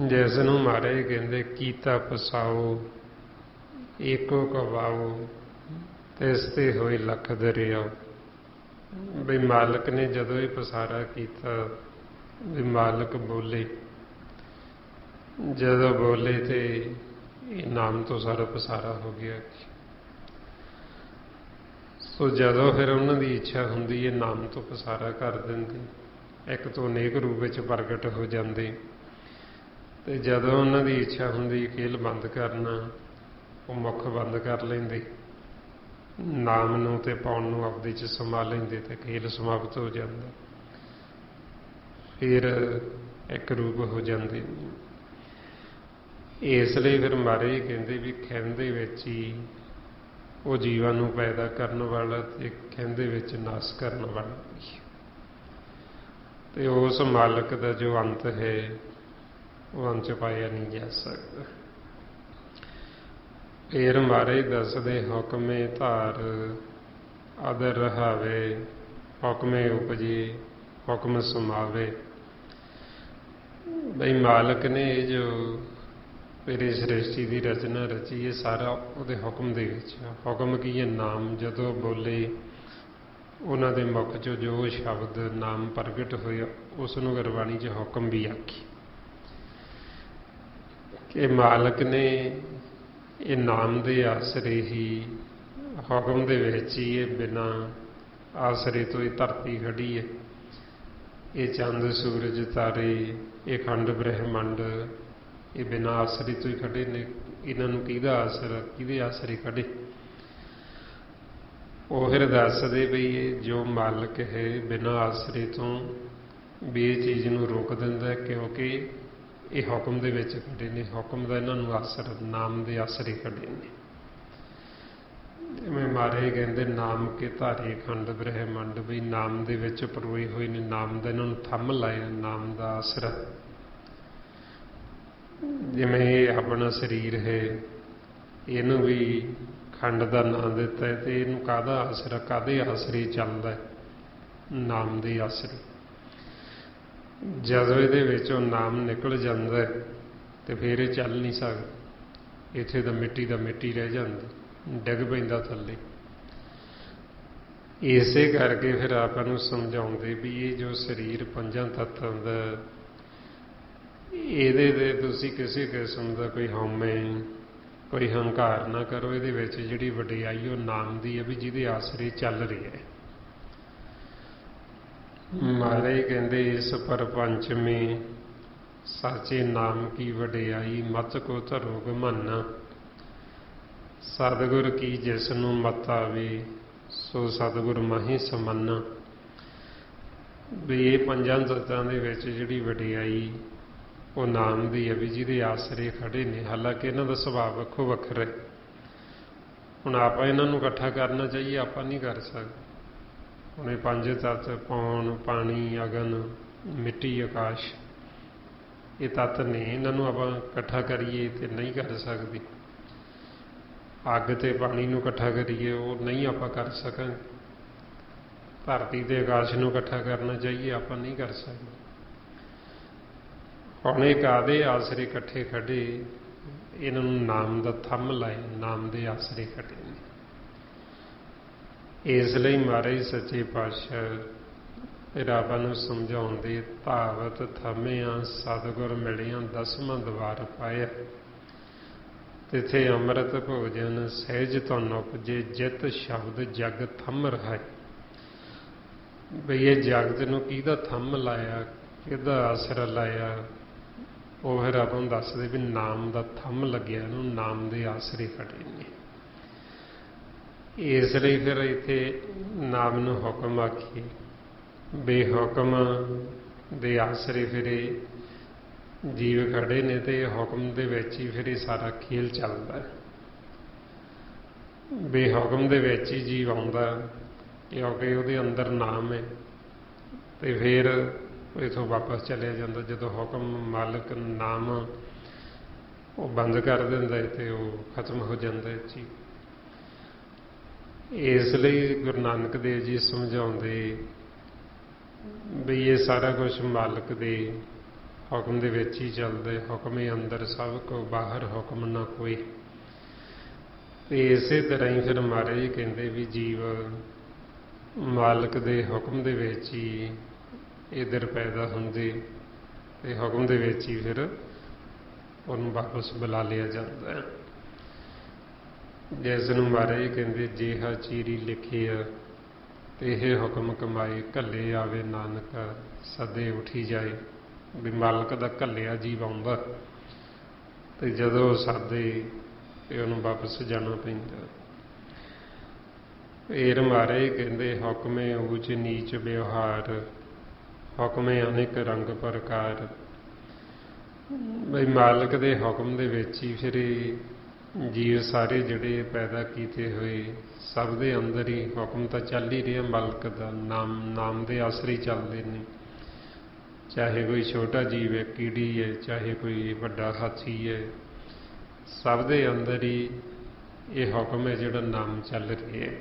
A: ਜਿਸ ਨੂੰ ਮਹਾਰਾਜ ਕਹਿੰਦੇ ਕੀਤਾ ਪਸਾਓ ਏਕੋ ਕਵਾਓ, ਤਿਸ ਤੇ ਹੋਏ ਲੱਖ ਦਰਿਆਓ। ਬਈ ਮਾਲਕ ਨੇ ਜਦੋਂ ਇਹ ਪਸਾਰਾ ਕੀਤਾ, ਵੀ ਮਾਲਕ ਬੋਲੇ, ਜਦੋਂ ਬੋਲੇ ਤੇ ਇਹ ਨਾਮ ਤੋਂ ਸਾਰਾ ਪਸਾਰਾ ਹੋ ਗਿਆ। ਸੋ ਜਦੋਂ ਫਿਰ ਉਹਨਾਂ ਦੀ ਇੱਛਾ ਹੁੰਦੀ ਹੈ ਨਾਮ ਤੋਂ ਪਸਾਰਾ ਕਰ ਦਿੰਦੇ, ਇੱਕ ਤੋਂ ਅਨੇਕ ਰੂਪ ਵਿੱਚ ਪ੍ਰਗਟ ਹੋ ਜਾਂਦੇ, ਤੇ ਜਦੋਂ ਉਹਨਾਂ ਦੀ ਇੱਛਾ ਹੁੰਦੀ ਖੇਲ ਬੰਦ ਕਰਨਾ, ਉਹ ਮੁੱਖ ਬੰਦ ਕਰ ਲੈਂਦੇ, ਨਾਮ ਨੂੰ ਤੇ ਪਾਉਣ ਨੂੰ ਆਪਦੇ 'ਚ ਸਮਾ ਲੈਂਦੇ, ਤੇ ਖੇਲ ਸਮਾਪਤ ਹੋ ਜਾਂਦਾ, ਫਿਰ ਇੱਕ ਰੂਪ ਹੋ ਜਾਂਦੇ। ਇਸ ਲਈ ਫਿਰ ਮਹਾਰਾਜ ਕਹਿੰਦੇ ਵੀ ਖਿਨ ਦੇ ਵਿੱਚ ਹੀ ਉਹ ਜੀਵਾਂ ਨੂੰ ਪੈਦਾ ਕਰਨ ਵਾਲਾ ਤੇ ਖਿਨ ਦੇ ਵਿੱਚ ਨਾਸ ਕਰਨ ਵਾਲਾ, ਤੇ ਉਸ ਮਾਲਕ ਦਾ ਜੋ ਅੰਤ ਹੈ ਉਹ ਅੰਤ ਪਾਇਆ ਨਹੀਂ ਜਾ ਸਕਦਾ। ਫਿਰ ਮਹਾਰਾਜ ਦੱਸਦੇ ਹੁਕਮੇ ਧਾਰ ਆਦਰ ਰਹਾਵੇ, ਹੁਕਮੇ ਉਪਜੇ ਹੁਕਮ ਸਮਾਵੇ। ਬਈ ਮਾਲਕ ਨੇ ਇਹ ਜੋ ਮੇਰੀ ਸ੍ਰਿਸ਼ਟੀ ਦੀ ਰਚਨਾ ਰਚੀ, ਇਹ ਸਾਰਾ ਉਹਦੇ ਹੁਕਮ ਦੇ ਵਿੱਚ। ਹੁਕਮ ਕੀ ਹੈ? ਨਾਮ। ਜਦੋਂ ਬੋਲੇ ਉਹਨਾਂ ਦੇ ਮੁਖ 'ਚੋਂ ਜੋ ਸ਼ਬਦ ਨਾਮ ਪ੍ਰਗਟ ਹੋਇਆ, ਉਸ ਨੂੰ ਗੁਰਬਾਣੀ 'ਚ ਹੁਕਮ ਵੀ ਆਖੀ, ਕਿ ਮਾਲਕ ਨੇ ਇਹ ਨਾਮ ਦੇ ਆਸਰੇ ਹੀ, ਹੁਕਮ ਦੇ ਵਿੱਚ ਹੀ ਇਹ ਬਿਨਾਂ ਆਸਰੇ ਤੋਂ ਇਹ ਧਰਤੀ ਖੜੀ ਹੈ, ਇਹ ਚੰਦ ਸੂਰਜ ਤਾਰੇ, ਇਹ ਖੰਡ ਬ੍ਰਹਿਮੰਡ, ਇਹ ਬਿਨਾਂ ਆਸਰੇ ਤੋਂ ਹੀ ਖੜੇ ਨੇ। ਇਹਨਾਂ ਨੂੰ ਕਿਹਦਾ ਆਸਰਾ, ਕਿਹਦੇ ਆਸਰੇ ਖੜੇ? ਉਹ ਫਿਰ ਦੱਸਦੇ ਬਈ ਇਹ ਜੋ ਮਾਲਕ ਹੈ ਬਿਨਾਂ ਆਸਰੇ ਤੋਂ ਵੀ ਇਹ ਚੀਜ਼ ਨੂੰ ਰੋਕ ਦਿੰਦਾ, ਕਿਉਂਕਿ ਇਹ ਹੁਕਮ ਦੇ ਵਿੱਚ ਖੜੇ ਨੇ, ਹੁਕਮ ਦਾ ਇਹਨਾਂ ਨੂੰ ਆਸਰਾ, ਨਾਮ ਦੇ ਆਸਰੇ ਖੜੇ ਨੇ। ਜਿਵੇਂ ਮਹਾਰਾਜ ਕਹਿੰਦੇ ਨਾਮ ਕੇ ਧਾਰੇ ਖੰਡ ਬ੍ਰਹਿਮੰਡ, ਵੀ ਨਾਮ ਦੇ ਵਿੱਚ ਪਰੋਏ ਹੋਏ ਨੇ, ਨਾਮ ਦਾ ਇਹਨਾਂ ਨੂੰ ਥੰਮ ਲਾਇਆ, ਨਾਮ ਦਾ ਆਸਰਾ। ਜਿਵੇਂ ਇਹ ਆਪਣਾ ਸਰੀਰ ਹੈ, ਇਹਨੂੰ ਵੀ ਖੰਡ ਦਾ ਨਾਂ ਦਿੱਤਾ ਹੈ, ਤੇ ਇਹਨੂੰ ਕਾਹਦਾ ਆਸਰਾ, ਕਾਹਦੇ ਆਸਰੇ ਚੱਲਦਾ ਹੈ? ਨਾਮ ਦੇ ਆਸਰੇ। ਜਦੋਂ ਇਹਦੇ ਵਿੱਚੋਂ ਨਾਮ ਨਿਕਲ ਜਾਂਦਾ ਹੈ ਤੇ ਫਿਰ ਇਹ ਚੱਲ ਨਹੀਂ ਸਕਦਾ, ਇੱਥੇ ਤਾਂ ਮਿੱਟੀ ਦਾ ਮਿੱਟੀ ਰਹਿ ਜਾਂਦਾ, ਡਿੱਗ ਪੈਂਦਾ ਥੱਲੇ। ਇਸੇ ਕਰਕੇ ਫਿਰ ਆਪਾਂ ਨੂੰ ਸਮਝਾਉਂਦੇ ਵੀ ਇਹ ਜੋ ਸਰੀਰ ਪੰਜਾਂ ਤੱਤਾਂ ਦਾ, ਇਹਦੇ ਤੇ ਤੁਸੀਂ ਕਿਸੇ ਕਿਸਮ ਦਾ ਕੋਈ ਹਉਮੈ, ਕੋਈ ਹੰਕਾਰ ਨਾ ਕਰੋ। ਇਹਦੇ ਵਿੱਚ ਜਿਹੜੀ ਵਡਿਆਈ ਉਹ ਨਾਮ ਦੀ ਹੈ, ਵੀ ਜਿਹਦੇ ਆਸਰੇ ਚੱਲ ਰਹੀ ਹੈ। ਮਹਾਰਾਜ ਕਹਿੰਦੇ ਇਸ ਪਰਪੰਚ ਮੇਂ ਸਾਚੇ ਨਾਮ ਕੀ ਵਡਿਆਈ, ਮਤ ਕੋ ਧਰੋ ਗਮਾਨਾ, ਸਤਿਗੁਰ ਕੀ ਜਿਸ ਨੂੰ ਮਤ ਆਵੇ, ਸੋ ਸਤਿਗੁਰ ਮਾਹੀ ਸਮੰਨਾ। ਵੀ ਇਹ ਪੰਜਾਂ ਤੱਤਾਂ ਦੇ ਵਿੱਚ ਜਿਹੜੀ ਵਡਿਆਈ ਉਹ ਨਾਮ ਦੀ ਹੈ, ਵੀ ਜਿਹਦੇ ਆਸਰੇ ਖੜੇ ਨੇ। ਹਾਲਾਂਕਿ ਇਹਨਾਂ ਦਾ ਸੁਭਾਅ ਵੱਖੋ ਵੱਖਰਾ ਹੈ। ਹੁਣ ਆਪਾਂ ਇਹਨਾਂ ਨੂੰ ਇਕੱਠਾ ਕਰਨਾ ਚਾਹੀਏ, ਆਪਾਂ ਨਹੀਂ ਕਰ ਸਕਦੇ। ਹੁਣ ਇਹ ਪੰਜ ਤੱਤ, ਪੌਣ, ਪਾਣੀ, ਅਗਨ, ਮਿੱਟੀ, ਆਕਾਸ਼, ਇਹ ਤੱਤ ਨੇ, ਇਹਨਾਂ ਨੂੰ ਆਪਾਂ ਇਕੱਠਾ ਕਰੀਏ ਤੇ ਨਹੀਂ ਕਰ ਸਕਦੇ। ਅੱਗ ਤੇ ਪਾਣੀ ਨੂੰ ਇਕੱਠਾ ਕਰੀਏ, ਉਹ ਨਹੀਂ ਆਪਾਂ ਕਰ ਸਕਾਂਗੇ। ਧਰਤੀ ਤੇ ਆਕਾਸ਼ ਨੂੰ ਇਕੱਠਾ ਕਰਨਾ ਚਾਹੀਏ, ਆਪਾਂ ਨਹੀਂ ਕਰ ਸਕਦੇ। ਹੁਣ ਇਹ ਕਾਹਦੇ ਆਸਰੇ ਇਕੱਠੇ ਖੜੇ? ਇਹਨਾਂ ਨੂੰ ਨਾਮ ਦਾ ਥੰਮ ਲਾਏ, ਨਾਮ ਦੇ ਆਸਰੇ ਖੜੇ ਨੇ। ਇਸ ਲਈ ਮਹਾਰਾਜ ਸੱਚੇ ਪਾਤਸ਼ਾਹ ਰੱਬ ਨੂੰ ਸਮਝਾਉਂਦੇ, ਧਾਵਤ ਥਮਿਆ ਸਤਿਗੁਰ ਮਿਲਿਆ, ਦਸਵਾਂ ਦਵਾਰ ਪਾਇਆ, ਤਿਥੇ ਅੰਮ੍ਰਿਤ ਭੋਜਨ ਸਹਿਜ ਧੁਨ ਉਪਜੇ, ਜਿਤ ਸ਼ਬਦ ਜਗ ਥੰਮ ਰਹਾਏ। ਬਈ ਇਹ ਜਗਤ ਨੂੰ ਕਿਹਦਾ ਥੰਮ ਲਾਇਆ, ਕਿਹਦਾ ਆਸਰਾ ਲਾਇਆ? ਉਹ ਫਿਰ ਆਪਾਂ ਨੂੰ ਦੱਸਦੇ ਵੀ ਨਾਮ ਦਾ ਥੰਮ ਲੱਗਿਆ, ਇਹਨੂੰ ਨਾਮ ਦੇ ਆਸਰੇ ਖੜੇ ਨੇ। ਇਸ ਲਈ ਫਿਰ ਇੱਥੇ ਨਾਮ ਨੂੰ ਹੁਕਮ ਆਖੀਏ, ਬੇਹੁਕਮ ਦੇ ਆਸਰੇ ਫਿਰ ਇਹ ਜੀਵ ਖੜੇ ਨੇ, ਤੇ ਹੁਕਮ ਦੇ ਵਿੱਚ ਹੀ ਫਿਰ ਇਹ ਸਾਰਾ ਖੇਲ ਚੱਲਦਾ ਹੈ। ਬੇਹੁਕਮ ਦੇ ਵਿੱਚ ਹੀ ਜੀਵ ਆਉਂਦਾ, ਕਿਉਂਕਿ ਉਹਦੇ ਅੰਦਰ ਨਾਮ ਹੈ, ਤੇ ਫਿਰ ਇੱਥੋਂ ਵਾਪਸ ਚਲਿਆ ਜਾਂਦਾ। ਜਦੋਂ ਹੁਕਮ ਮਾਲਕ ਨਾਮ ਉਹ ਬੰਦ ਕਰ ਦਿੰਦਾ ਹੈ ਤੇ ਉਹ ਖਤਮ ਹੋ ਜਾਂਦਾ ਹੈ ਜੀ। ਇਸ ਲਈ ਗੁਰੂ ਨਾਨਕ ਦੇਵ ਜੀ ਸਮਝਾਉਂਦੇ ਵੀ ਇਹ ਸਾਰਾ ਕੁਝ ਮਾਲਕ ਦੇ ਹੁਕਮ ਦੇ ਵਿੱਚ ਹੀ ਚੱਲਦਾ ਹੈ। ਹੁਕਮੇ ਅੰਦਰ ਸਭ ਕੋ ਬਾਹਰ ਹੁਕਮ ਨਾ ਕੋਈ। ਤੇ ਇਸੇ ਤਰ੍ਹਾਂ ਹੀ ਫਿਰ ਮਹਾਰਾਜ ਕਹਿੰਦੇ ਵੀ ਜੀਵ ਮਾਲਕ ਦੇ ਹੁਕਮ ਦੇ ਵਿੱਚ ਹੀ ਇੱਧਰ ਪੈਦਾ ਹੁੰਦੇ, ਤੇ ਹੁਕਮ ਦੇ ਵਿੱਚ ਹੀ ਫਿਰ ਉਹਨੂੰ ਵਾਪਸ ਬੁਲਾ ਲਿਆ ਜਾਂਦਾ ਹੈ। ਜਿਸ ਨੂੰ ਮਹਾਰਾਜ ਕਹਿੰਦੇ ਜਿਹਾ ਚੀਰੀ ਲਿਖਿਆ, ਤੇ ਇਹ ਹੁਕਮ ਕਮਾਏ, ਘੱਲੇ ਆਵੇ ਨਾਨਕ ਸਦੇ ਉਠੀ ਜਾਏ। ਵੀ ਮਾਲਕ ਦਾ ਘੱਲਿਆ ਜੀਵ ਆਉਂਦਾ, ਤੇ ਜਦੋਂ ਸਾਦੇ ਤੇ ਉਹਨੂੰ ਵਾਪਸ ਜਾਣਾ ਪੈਂਦਾ। ਫੇਰ ਮਹਾਰਾਜ ਕਹਿੰਦੇ ਹੁਕਮੇ ਊਚ ਨੀਚ ਵਿਵਹਾਰ, ਹੁਕਮੇ ਅਨੇਕ ਰੰਗ ਪ੍ਰਕਾਰ। ਬਈ ਮਾਲਕ ਦੇ ਹੁਕਮ ਦੇ ਵਿੱਚ ਹੀ ਫਿਰ ਜੀਵ ਸਾਰੇ ਜਿਹੜੇ ਪੈਦਾ ਕੀਤੇ ਹੋਏ, ਸਭ ਦੇ ਅੰਦਰ ਹੀ ਹੁਕਮ ਤਾਂ ਚੱਲ ਹੀ ਰਿਹਾ ਮਾਲਕ ਦਾ। ਨਾਮ ਦੇ ਆਸਰੇ ਚੱਲਦੇ ਨੇ। ਚਾਹੇ ਕੋਈ ਛੋਟਾ ਜੀਵ ਹੈ, ਕੀੜੀ ਹੈ, ਚਾਹੇ ਕੋਈ ਵੱਡਾ ਹਾਥੀ ਹੈ, ਸਭ ਦੇ ਅੰਦਰ ਹੀ ਇਹ ਹੁਕਮ ਹੈ ਜਿਹੜਾ ਨਾਮ ਚੱਲ ਰਿਹਾ ਹੈ।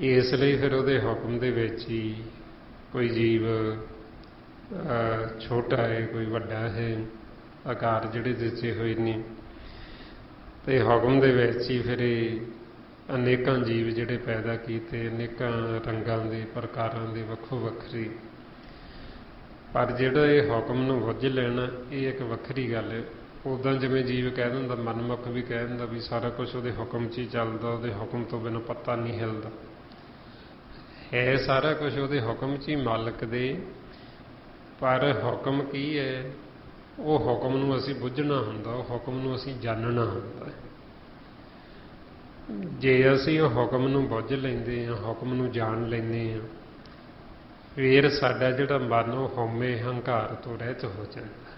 A: ਇਸ ਲਈ ਫਿਰ ਉਹਦੇ ਹੁਕਮ ਦੇ ਵਿੱਚ ਹੀ ਕੋਈ ਜੀਵ ਛੋਟਾ ਹੈ, ਕੋਈ ਵੱਡਾ ਹੈ, ਆਕਾਰ ਜਿਹੜੇ ਦਿੱਤੇ ਹੋਏ ਨੇ, ਤੇ ਹੁਕਮ ਦੇ ਵਿੱਚ ਹੀ ਫਿਰ ਇਹ ਅਨੇਕਾਂ ਜੀਵ ਜਿਹੜੇ ਪੈਦਾ ਕੀਤੇ, ਅਨੇਕਾਂ ਰੰਗਾਂ ਦੇ, ਪ੍ਰਕਾਰਾਂ ਦੇ, ਵੱਖੋ ਵੱਖਰੇ। ਪਰ ਜਿਹੜਾ ਇਹ ਹੁਕਮ ਨੂੰ ਬੁੱਝ ਲੈਣਾ, ਇਹ ਇੱਕ ਵੱਖਰੀ ਗੱਲ ਹੈ। ਉੱਦਾਂ ਜਿਵੇਂ ਜੀਵ ਕਹਿ ਦਿੰਦਾ, ਮਨਮੁਖ ਵੀ ਕਹਿ ਦਿੰਦਾ ਵੀ ਸਾਰਾ ਕੁਝ ਉਹਦੇ ਹੁਕਮ 'ਚ ਹੀ ਚੱਲਦਾ, ਉਹਦੇ ਹੁਕਮ ਤੋਂ ਬਿਨਾਂ ਪੱਤਾ ਨਹੀਂ ਹਿਲਦਾ। ਹੈ ਸਾਰਾ ਕੁਝ ਉਹਦੇ ਹੁਕਮ 'ਚ ਹੀ ਮਾਲਕ ਦੇ, ਪਰ ਹੁਕਮ ਕੀ ਹੈ? ਉਹ ਹੁਕਮ ਨੂੰ ਅਸੀਂ ਬੁੱਝਣਾ ਹੁੰਦਾ, ਉਹ ਹੁਕਮ ਨੂੰ ਅਸੀਂ ਜਾਣਨਾ ਹੁੰਦਾ। ਜੇ ਅਸੀਂ ਉਹ ਹੁਕਮ ਨੂੰ ਬੁੱਝ ਲੈਂਦੇ ਹਾਂ, ਹੁਕਮ ਨੂੰ ਜਾਣ ਲੈਂਦੇ ਹਾਂ, ਫਿਰ ਸਾਡਾ ਜਿਹੜਾ ਮਨ ਉਹ ਹਉਮੈ ਹੰਕਾਰ ਤੋਂ ਰਹਿਤ ਹੋ ਜਾਂਦਾ।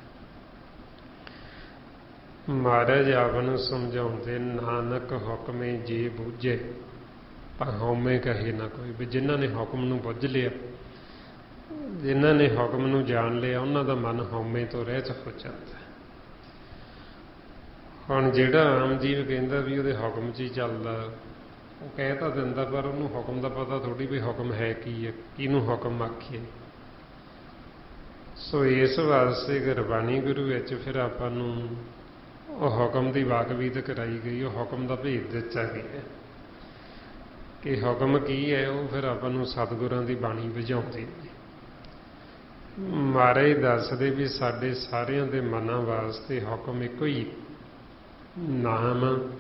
A: ਮਹਾਰਾਜ ਆਪ ਨੂੰ ਸਮਝਾਉਂਦੇ, ਨਾਨਕ ਹੁਕਮੇ ਜੇ ਬੂਝੇ ਤਾਂ ਹਉਮੈ ਕਹੇ ਨਾ ਕੋਈ। ਵੀ ਜਿਨ੍ਹਾਂ ਨੇ ਹੁਕਮ ਨੂੰ ਬੁੱਝ ਲਿਆ, ਜਿਨ੍ਹਾਂ ਨੇ ਹੁਕਮ ਨੂੰ ਜਾਣ ਲਿਆ, ਉਹਨਾਂ ਦਾ ਮਨ ਹਉਮੈ ਤੋਂ ਰਹਿਤ ਹੋ ਜਾਂਦਾ। ਹੁਣ ਜਿਹੜਾ ਆਮ ਜੀਵ ਕਹਿੰਦਾ ਵੀ ਉਹਦੇ ਹੁਕਮ 'ਚ ਹੀ ਚੱਲਦਾ, ਉਹ ਕਹਿ ਤਾਂ ਦਿੰਦਾ, ਪਰ ਉਹਨੂੰ ਹੁਕਮ ਦਾ ਪਤਾ ਥੋੜ੍ਹੀ ਵੀ ਹੁਕਮ ਹੈ ਕੀ ਹੈ, ਕਿਹਨੂੰ ਹੁਕਮ ਆਖੀਏ। ਸੋ ਇਸ ਵਾਸਤੇ ਗੁਰਬਾਣੀ ਗੁਰੂ ਵਿੱਚ ਫਿਰ ਆਪਾਂ ਨੂੰ ਉਹ ਹੁਕਮ ਦੀ ਵਾਕਵੀਤ ਕਰਾਈ ਗਈ, ਉਹ ਹੁਕਮ ਦਾ ਭੇਦ ਦਿੱਤਾ ਗਿਆ ਕਿ ਹੁਕਮ ਕੀ ਹੈ। ਉਹ ਫਿਰ ਆਪਾਂ ਨੂੰ ਸਤਿਗੁਰਾਂ ਦੀ ਬਾਣੀ ਬੁਝਾਉਂਦੇ ਨੇ। ਮਹਾਰਾਜ ਦੱਸਦੇ ਵੀ ਸਾਡੇ ਸਾਰਿਆਂ ਦੇ ਮਨਾਂ ਵਾਸਤੇ ਹੁਕਮ ਇੱਕੋ ਹੀ, ਨਾਮ।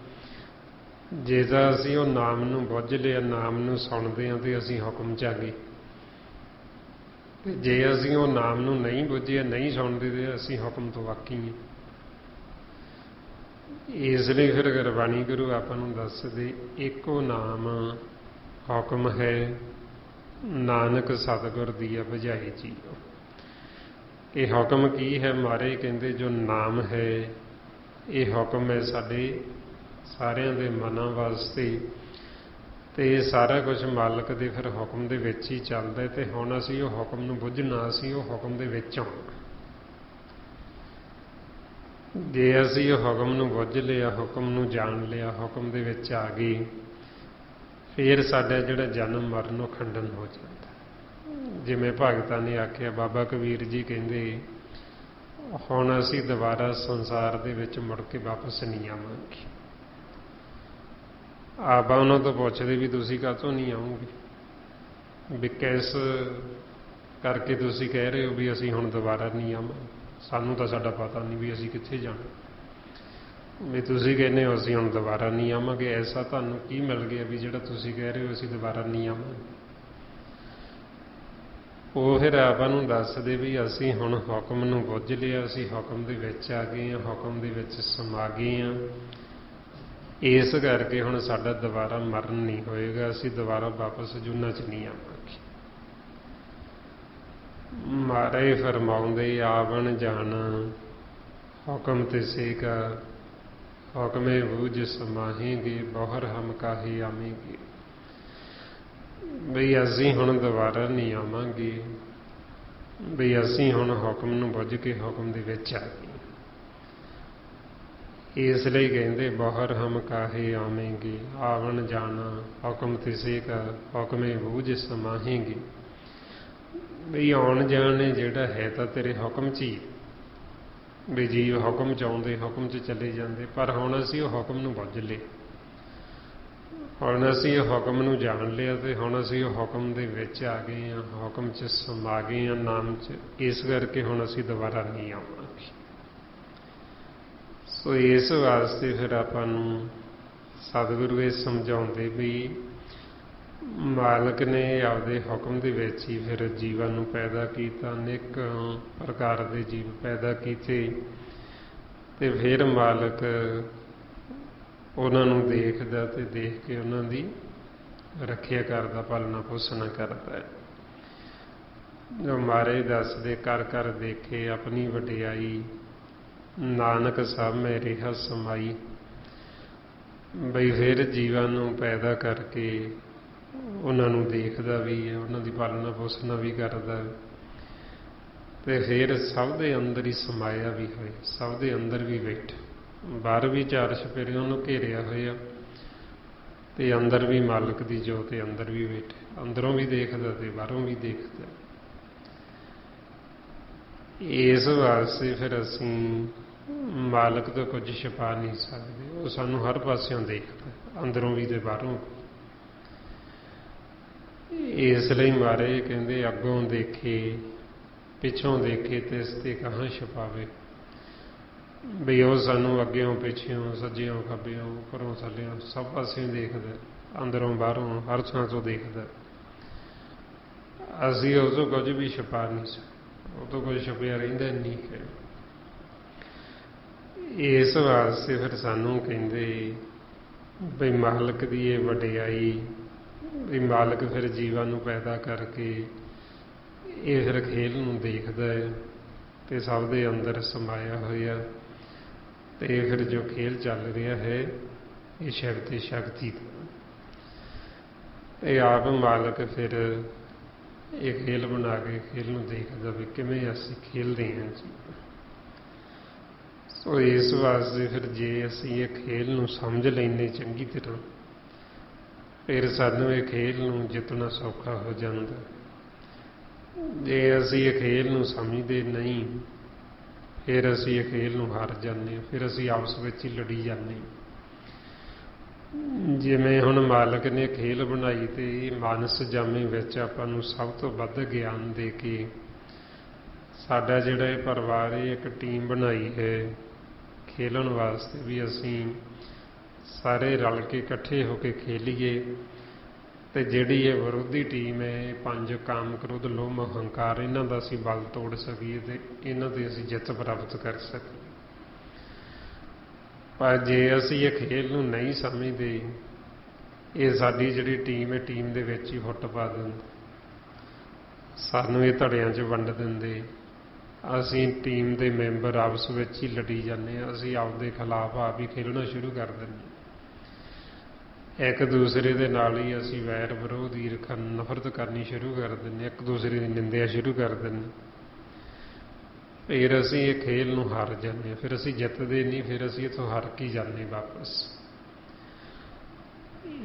A: ਜੇ ਤਾਂ ਅਸੀਂ ਉਹ ਨਾਮ ਨੂੰ ਬੁੱਝ ਲਿਆ, ਨਾਮ ਨੂੰ ਸੁਣਦੇ ਹਾਂ ਤੇ ਅਸੀਂ ਹੁਕਮ 'ਚ ਆ ਗਏ, ਤੇ ਜੇ ਅਸੀਂ ਉਹ ਨਾਮ ਨੂੰ ਨਹੀਂ ਬੁੱਝਿਆ, ਨਹੀਂ ਸੁਣਦੇ, ਤੇ ਅਸੀਂ ਹੁਕਮ ਤੋਂ ਵਾਕੀ ਹਾਂ। ਇਸ ਲਈ ਫਿਰ ਗੁਰਬਾਣੀ ਗੁਰੂ ਆਪਾਂ ਨੂੰ ਦੱਸਦੇ, ਇੱਕੋ ਨਾਮ ਹੁਕਮ ਹੈ, ਨਾਨਕ ਸਤਿਗੁਰ ਦੀਆ ਬੁਝਾਈ ਜੀਓ। ਇਹ ਹੁਕਮ ਕੀ ਹੈ? ਮਹਾਰਾਜ ਕਹਿੰਦੇ ਜੋ ਨਾਮ ਹੈ ਇਹ ਹੁਕਮ ਹੈ ਸਾਡੇ ਸਾਰਿਆਂ ਦੇ ਮਨਾਂ ਵਾਸਤੇ, ਤੇ ਇਹ ਸਾਰਾ ਕੁਝ ਮਾਲਕ ਦੇ ਫਿਰ ਹੁਕਮ ਦੇ ਵਿੱਚ ਹੀ ਚੱਲਦਾ। ਤੇ ਹੁਣ ਅਸੀਂ ਉਹ ਹੁਕਮ ਨੂੰ ਬੁੱਝਣਾ, ਅਸੀਂ ਉਹ ਹੁਕਮ ਦੇ ਵਿੱਚ ਆਉਣਾ। ਜੇ ਅਸੀਂ ਉਹ ਹੁਕਮ ਨੂੰ ਬੁੱਝ ਲਿਆ, ਹੁਕਮ ਨੂੰ ਜਾਣ ਲਿਆ, ਹੁਕਮ ਦੇ ਵਿੱਚ ਆ ਗਏ, ਫਿਰ ਸਾਡਾ ਜਿਹੜਾ ਜਨਮ ਮਰਨ ਉਹ ਖੰਡਨ ਹੋ ਜਾਂਦਾ। ਜਿਵੇਂ ਭਗਤਾਂ ਨੇ ਆਖਿਆ, ਬਾਬਾ ਕਬੀਰ ਜੀ ਕਹਿੰਦੇ, ਹੁਣ ਅਸੀਂ ਦੁਬਾਰਾ ਸੰਸਾਰ ਦੇ ਵਿੱਚ ਮੁੜ ਕੇ ਵਾਪਸ ਨਹੀਂ ਆਵਾਂਗੇ। ਆਪਾਂ ਉਹਨਾਂ ਤੋਂ ਪੁੱਛਦੇ ਵੀ ਤੁਸੀਂ ਕਾਹਤੋਂ ਨਹੀਂ ਆਉਂਗੇ, ਵੀ ਕਿਸ ਕਰਕੇ ਤੁਸੀਂ ਕਹਿ ਰਹੇ ਹੋ ਵੀ ਅਸੀਂ ਹੁਣ ਦੁਬਾਰਾ ਨਹੀਂ ਆਵਾਂਗੇ? ਸਾਨੂੰ ਤਾਂ ਸਾਡਾ ਪਤਾ ਨਹੀਂ ਵੀ ਅਸੀਂ ਕਿੱਥੇ ਜਾਣਾ, ਵੀ ਤੁਸੀਂ ਕਹਿੰਦੇ ਹੋ ਅਸੀਂ ਹੁਣ ਦੁਬਾਰਾ ਨਹੀਂ ਆਵਾਂਗੇ। ਐਸਾ ਤੁਹਾਨੂੰ ਕੀ ਮਿਲ ਗਿਆ ਵੀ ਜਿਹੜਾ ਤੁਸੀਂ ਕਹਿ ਰਹੇ ਹੋ ਅਸੀਂ ਦੁਬਾਰਾ ਨਹੀਂ ਆਵਾਂਗੇ? ਉਹ ਫਿਰ ਆਪਾਂ ਨੂੰ ਦੱਸਦੇ ਵੀ ਅਸੀਂ ਹੁਣ ਹੁਕਮ ਨੂੰ ਬੁੱਝ ਲਿਆ, ਅਸੀਂ ਹੁਕਮ ਦੇ ਵਿੱਚ ਆ ਗਏ ਹਾਂ, ਹੁਕਮ ਦੇ ਵਿੱਚ ਸਮਾ ਗਏ ਹਾਂ। ਇਸ ਕਰਕੇ ਹੁਣ ਸਾਡਾ ਦੁਬਾਰਾ ਮਰਨ ਨਹੀਂ ਹੋਏਗਾ, ਅਸੀਂ ਦੁਬਾਰਾ ਵਾਪਸ ਜੂਨਾਂ 'ਚ ਨਹੀਂ ਆਵਾਂਗੇ। ਮਹਾਰਾਜ ਫਰਮਾਉਂਦੇ, ਆਵਣ ਜਾਣਾ ਹੁਕਮ ਤਿਸੇ ਕਾ, ਹੁਕਮੇ ਬੂਝ ਸਮਾਹੇਂਗੇ, ਬਹੁਰ ਹਮ ਕਾਹੇ ਆਵੇਂਗੇ। ਬਈ ਅਸੀਂ ਹੁਣ ਦੁਬਾਰਾ ਨਹੀਂ ਆਵਾਂਗੇ, ਬਈ ਅਸੀਂ ਹੁਣ ਹੁਕਮ ਨੂੰ ਬੁੱਝ ਕੇ ਹੁਕਮ ਦੇ ਵਿੱਚ ਆ ਗਏ। ਇਸ ਲਈ ਕਹਿੰਦੇ, ਬਹੁਰ ਹਮ ਕਾਹੇ ਆਵੇਂਗੇ, ਆਵਣ ਜਾਣਾ ਹੁਕਮ ਤਿਸੇ ਕਾ, ਹੁਕਮੇ ਬੂਝ ਸਮਾਹੇਂਗੇ। ਬਈ ਆਉਣ ਜਾਣ ਨੇ ਜਿਹੜਾ ਹੈ ਤਾਂ ਤੇਰੇ ਹੁਕਮ 'ਚ ਹੀ, ਵੀ ਜੀਵ ਹੁਕਮ 'ਚ ਆਉਂਦੇ, ਹੁਕਮ 'ਚ ਚਲੇ ਜਾਂਦੇ। ਪਰ ਹੁਣ ਅਸੀਂ ਉਹ ਹੁਕਮ ਨੂੰ ਬੁੱਝ ਲਏ, ਹੁਣ ਅਸੀਂ ਉਹ ਹੁਕਮ ਨੂੰ ਜਾਣ ਲਿਆ, ਤੇ ਹੁਣ ਅਸੀਂ ਉਹ ਹੁਕਮ ਦੇ ਵਿੱਚ ਆ ਗਏ ਹਾਂ, ਹੁਕਮ 'ਚ ਸਮਾ ਗਏ ਹਾਂ, ਨਾਮ 'ਚ। ਇਸ ਕਰਕੇ ਹੁਣ ਅਸੀਂ ਦੁਬਾਰਾ ਨਹੀਂ ਆਵਾਂਗੇ। ਸੋ ਇਸ ਵਾਸਤੇ ਫਿਰ ਆਪਾਂ ਨੂੰ ਸਤਿਗੁਰੂ ਇਹ ਸਮਝਾਉਂਦੇ ਵੀ ਮਾਲਕ ਨੇ ਆਪਦੇ ਹੁਕਮ ਦੇ ਵਿੱਚ ਹੀ ਫਿਰ ਜੀਵਾਂ ਨੂੰ ਪੈਦਾ ਕੀਤਾ, ਅਨੇਕ ਪ੍ਰਕਾਰ ਦੇ ਜੀਵ ਪੈਦਾ ਕੀਤੇ, ਤੇ ਫਿਰ ਮਾਲਕ ਉਹਨਾਂ ਨੂੰ ਦੇਖਦਾ ਤੇ ਦੇਖ ਕੇ ਉਹਨਾਂ ਦੀ ਰੱਖਿਆ ਕਰਦਾ, ਪਾਲਣਾ ਪੋਸ਼ਣ ਕਰਦਾ। ਜੋ ਮਹਾਰਾਜ ਦੱਸਦੇ, ਕਰ ਕਰ ਦੇਖੇ ਆਪਣੀ ਵਡਿਆਈ, ਨਾਨਕ ਸਭ ਮੈਂ ਰਿਹਾ ਸਮਾਈ। ਬਈ ਫਿਰ ਜੀਵਾਂ ਨੂੰ ਪੈਦਾ ਕਰਕੇ ਉਹਨਾਂ ਨੂੰ ਦੇਖਦਾ ਵੀ ਹੈ, ਉਹਨਾਂ ਦੀ ਪਾਲਣਾ ਪੋਸ਼ਣ ਵੀ ਕਰਦਾ, ਤੇ ਫਿਰ ਸਭ ਦੇ ਅੰਦਰ ਹੀ ਸਮਾਇਆ ਵੀ ਹੋਏ, ਸਭ ਦੇ ਅੰਦਰ ਵੀ ਬੈਠਾ। ਬਾਹਰ ਵੀ ਚਾਰ ਛਪੇਰੇ ਉਹਨੂੰ ਘੇਰਿਆ ਹੋਇਆ, ਤੇ ਅੰਦਰ ਵੀ ਮਾਲਕ ਦੀ ਜੋਤ ਅੰਦਰ ਵੀ ਬੈਠੇ, ਅੰਦਰੋਂ ਵੀ ਦੇਖਦਾ ਤੇ ਬਾਹਰੋਂ ਵੀ ਦੇਖਦਾ। ਇਸ ਵਾਸਤੇ ਫਿਰ ਅਸੀਂ ਮਾਲਕ ਤੋਂ ਕੁਝ ਛੁਪਾ ਨਹੀਂ ਸਕਦੇ, ਉਹ ਸਾਨੂੰ ਹਰ ਪਾਸਿਓਂ ਦੇਖਦਾ, ਅੰਦਰੋਂ ਵੀ ਤੇ ਬਾਹਰੋਂ। ਇਸ ਲਈ ਮਹਾਰਾਜ ਕਹਿੰਦੇ, ਅੱਗੋਂ ਦੇਖੇ ਪਿੱਛੋਂ ਦੇਖੇ ਤਿਸ ਤੇ ਕਹਾਂ ਛੁਪਾਵੇ। ਬਈ ਉਹ ਸਾਨੂੰ ਅੱਗਿਓਂ ਪਿੱਛਿਓਂ ਸੱਜਿਓਂ ਖੱਬਿਓਂ ਉੱਪਰੋਂ ਥੱਲਿਓਂ ਸਭ ਪਾਸਿਓਂ ਦੇਖਦਾ, ਅੰਦਰੋਂ ਬਾਹਰੋਂ ਹਰ ਥਾਂ ਤੋਂ ਦੇਖਦਾ। ਅਸੀਂ ਉਹ ਤੋਂ ਕੁਝ ਵੀ ਛੁਪਾ ਨਹੀਂ ਸਕਦੇ, ਉਹ ਤੋਂ ਕੁਝ ਛੁਪਿਆ ਰਹਿੰਦਾ ਨਹੀਂ ਹੈ। ਇਸ ਵਾਸਤੇ ਫਿਰ ਸਾਨੂੰ ਕਹਿੰਦੇ ਬਈ ਮਾਲਕ ਦੀ ਇਹ ਵਡਿਆਈ, ਵੀ ਮਾਲਕ ਫਿਰ ਜੀਵਾਂ ਨੂੰ ਪੈਦਾ ਕਰਕੇ ਇਹ ਫਿਰ ਖੇਲ ਨੂੰ ਦੇਖਦਾ ਹੈ, ਤੇ ਸਭ ਦੇ ਅੰਦਰ ਸਮਾਇਆ ਹੋਇਆ, ਤੇ ਫਿਰ ਜੋ ਖੇਲ ਚੱਲ ਰਿਹਾ ਹੈ ਇਹ ਸ਼ਿਵ ਤੇ ਸ਼ਕਤੀ ਦਾ। ਤੇ ਆਪ ਮਾਲਕ ਫਿਰ ਇਹ ਖੇਲ ਬਣਾ ਕੇ ਖੇਲ ਨੂੰ ਦੇਖਦਾ ਵੀ ਕਿਵੇਂ ਅਸੀਂ ਖੇਲਦੇ ਹਾਂ ਜੀ। ਸੋ ਇਸ ਵਾਸਤੇ ਫਿਰ ਜੇ ਅਸੀਂ ਇਹ ਖੇਲ ਨੂੰ ਸਮਝ ਲੈਂਦੇ ਚੰਗੀ ਤਰ੍ਹਾਂ, ਫਿਰ ਸਾਨੂੰ ਇਹ ਖੇਲ ਨੂੰ ਜਿੱਤਣਾ ਸੌਖਾ ਹੋ ਜਾਂਦਾ। ਜੇ ਅਸੀਂ ਇਹ ਖੇਲ ਨੂੰ ਸਮਝਦੇ ਨਹੀਂ, ਫਿਰ ਅਸੀਂ ਇਹ ਖੇਲ ਨੂੰ ਹਾਰ ਜਾਂਦੇ ਹਾਂ, ਫਿਰ ਅਸੀਂ ਆਪਸ ਵਿੱਚ ਹੀ ਲੜੀ ਜਾਂਦੇ ਹਾਂ। ਜਿਵੇਂ ਹੁਣ ਮਾਲਕ ਨੇ ਖੇਲ ਬਣਾਈ ਤੇ ਮਾਨਸ ਜਾਮੇ ਵਿੱਚ ਆਪਾਂ ਨੂੰ ਸਭ ਤੋਂ ਵੱਧ ਗਿਆਨ ਦੇ ਕੇ ਸਾਡਾ ਜਿਹੜਾ ਇਹ ਪਰਿਵਾਰ ਹੈ ਇੱਕ ਟੀਮ ਬਣਾਈ ਹੈ ਖੇਲਣ ਵਾਸਤੇ, ਵੀ ਅਸੀਂ ਸਾਰੇ ਰਲ ਕੇ ਇਕੱਠੇ ਹੋ ਕੇ ਖੇਲੀਏ। ਤੇ ਜਿਹੜੀ ਇਹ ਵਿਰੋਧੀ ਟੀਮ ਹੈ, 5 ਕਾਮ, ਕ੍ਰੋਧ, ਲੋਭ, ਹੰਕਾਰ, ਇਹਨਾਂ ਦਾ ਅਸੀਂ ਬਲ ਤੋੜ ਸਕੀਏ ਤੇ ਇਹਨਾਂ ਤੇ ਅਸੀਂ ਜਿੱਤ ਪ੍ਰਾਪਤ ਕਰ ਸਕੀਏ। ਪਰ ਜੇ ਅਸੀਂ ਇਹ ਖੇਲ ਨੂੰ ਨਹੀਂ ਸਮਝਦੇ, ਇਹ ਸਾਡੀ ਜਿਹੜੀ ਟੀਮ ਹੈ ਟੀਮ ਦੇ ਵਿੱਚ ਹੀ ਫੁੱਟ ਪਾ ਦਿੰਦੇ, ਸਾਨੂੰ ਇਹ ਧੜਿਆਂ 'ਚ ਵੰਡ ਦਿੰਦੇ। ਅਸੀਂ ਟੀਮ ਦੇ ਮੈਂਬਰ ਆਪਸ ਵਿੱਚ ਹੀ ਲੜੀ ਜਾਂਦੇ ਹਾਂ, ਅਸੀਂ ਆਪਦੇ ਖਿਲਾਫ ਆਪ ਹੀ ਖੇਲਣਾ ਸ਼ੁਰੂ ਕਰ ਦਿੰਦੇ ਹਾਂ। ਇੱਕ ਦੂਸਰੇ ਦੇ ਨਾਲ ਹੀ ਅਸੀਂ ਵੈਰ ਵਿਰੋਧ, ਈਰਖਾ, ਨਫ਼ਰਤ ਕਰਨੀ ਸ਼ੁਰੂ ਕਰ ਦਿੰਦੇ, ਇੱਕ ਦੂਸਰੇ ਦੀ ਨਿੰਦਿਆ ਸ਼ੁਰੂ ਕਰ ਦਿੰਦੇ। ਫਿਰ ਅਸੀਂ ਇਹ ਖੇਲ ਨੂੰ ਹਾਰ ਜਾਂਦੇ ਹਾਂ, ਫਿਰ ਅਸੀਂ ਜਿੱਤਦੇ ਨਹੀਂ, ਫਿਰ ਅਸੀਂ ਇੱਥੋਂ ਹਾਰ ਕੇ ਜਾਂਦੇ ਵਾਪਸ।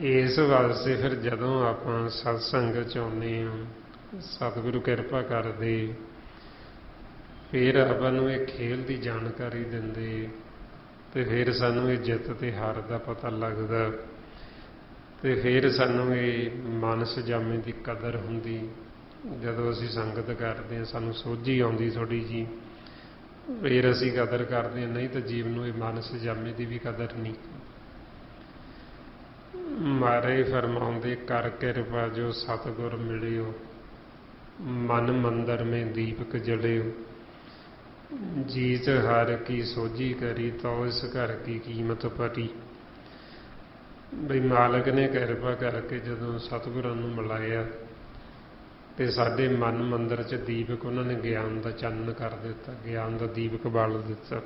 A: ਇਸ ਵਾਸਤੇ ਫਿਰ ਜਦੋਂ ਆਪਾਂ ਸਤਸੰਗ 'ਚ ਆਉਂਦੇ ਹਾਂ, ਸਤਿਗੁਰੂ ਕਿਰਪਾ ਕਰਦੇ, ਫਿਰ ਆਪਾਂ ਨੂੰ ਇਹ ਖੇਲ ਦੀ ਜਾਣਕਾਰੀ ਦਿੰਦੇ, ਤੇ ਫਿਰ ਸਾਨੂੰ ਇਹ ਜਿੱਤ ਤੇ ਹਾਰ ਦਾ ਪਤਾ ਲੱਗਦਾ। ਤੇ ਫਿਰ ਸਾਨੂੰ ਇਹ ਮਾਨਸ ਜਾਮੇ ਦੀ ਕਦਰ ਹੁੰਦੀ। ਜਦੋਂ ਅਸੀਂ ਸੰਗਤ ਕਰਦੇ ਹਾਂ, ਸਾਨੂੰ ਸੋਝੀ ਆਉਂਦੀ ਥੋੜ੍ਹੀ ਜਿਹੀ, ਫਿਰ ਅਸੀਂ ਕਦਰ ਕਰਦੇ ਹਾਂ, ਨਹੀਂ ਤਾਂ ਜੀਵਨ ਨੂੰ ਇਹ ਮਾਨਸ ਜਾਮੇ ਦੀ ਵੀ ਕਦਰ ਨਹੀਂ। ਮਹਾਰਾਜ ਫਰਮਾਉਂਦੇ, ਕਰ ਕਿਰਪਾ ਜੋ ਸਤਿਗੁਰ ਮਿਲਿਓ, ਮਨ ਮੰਦਰ ਮੇਂ ਦੀਪਕ ਜਲਿਓ, ਜੀਤ ਹਰ ਕੀ ਸੋਝੀ ਕਰੀ, ਤੋ ਇਸ ਘਰ ਕੀ ਕੀਮਤ ਭਰੀ। ਬਈ ਮਾਲਕ ਨੇ ਕਿਰਪਾ ਕਰਕੇ ਜਦੋਂ ਸਤਿਗੁਰਾਂ ਨੂੰ ਮਿਲਾਇਆ ਤੇ ਸਾਡੇ ਮਨ ਮੰਦਰ 'ਚ ਦੀਪਕ ਉਹਨਾਂ ਨੇ ਗਿਆਨ ਦਾ ਚਾਨਣ ਕਰ ਦਿੱਤਾ, ਗਿਆਨ ਦਾ ਦੀਪਕ ਬਾਲ ਦਿੱਤਾ।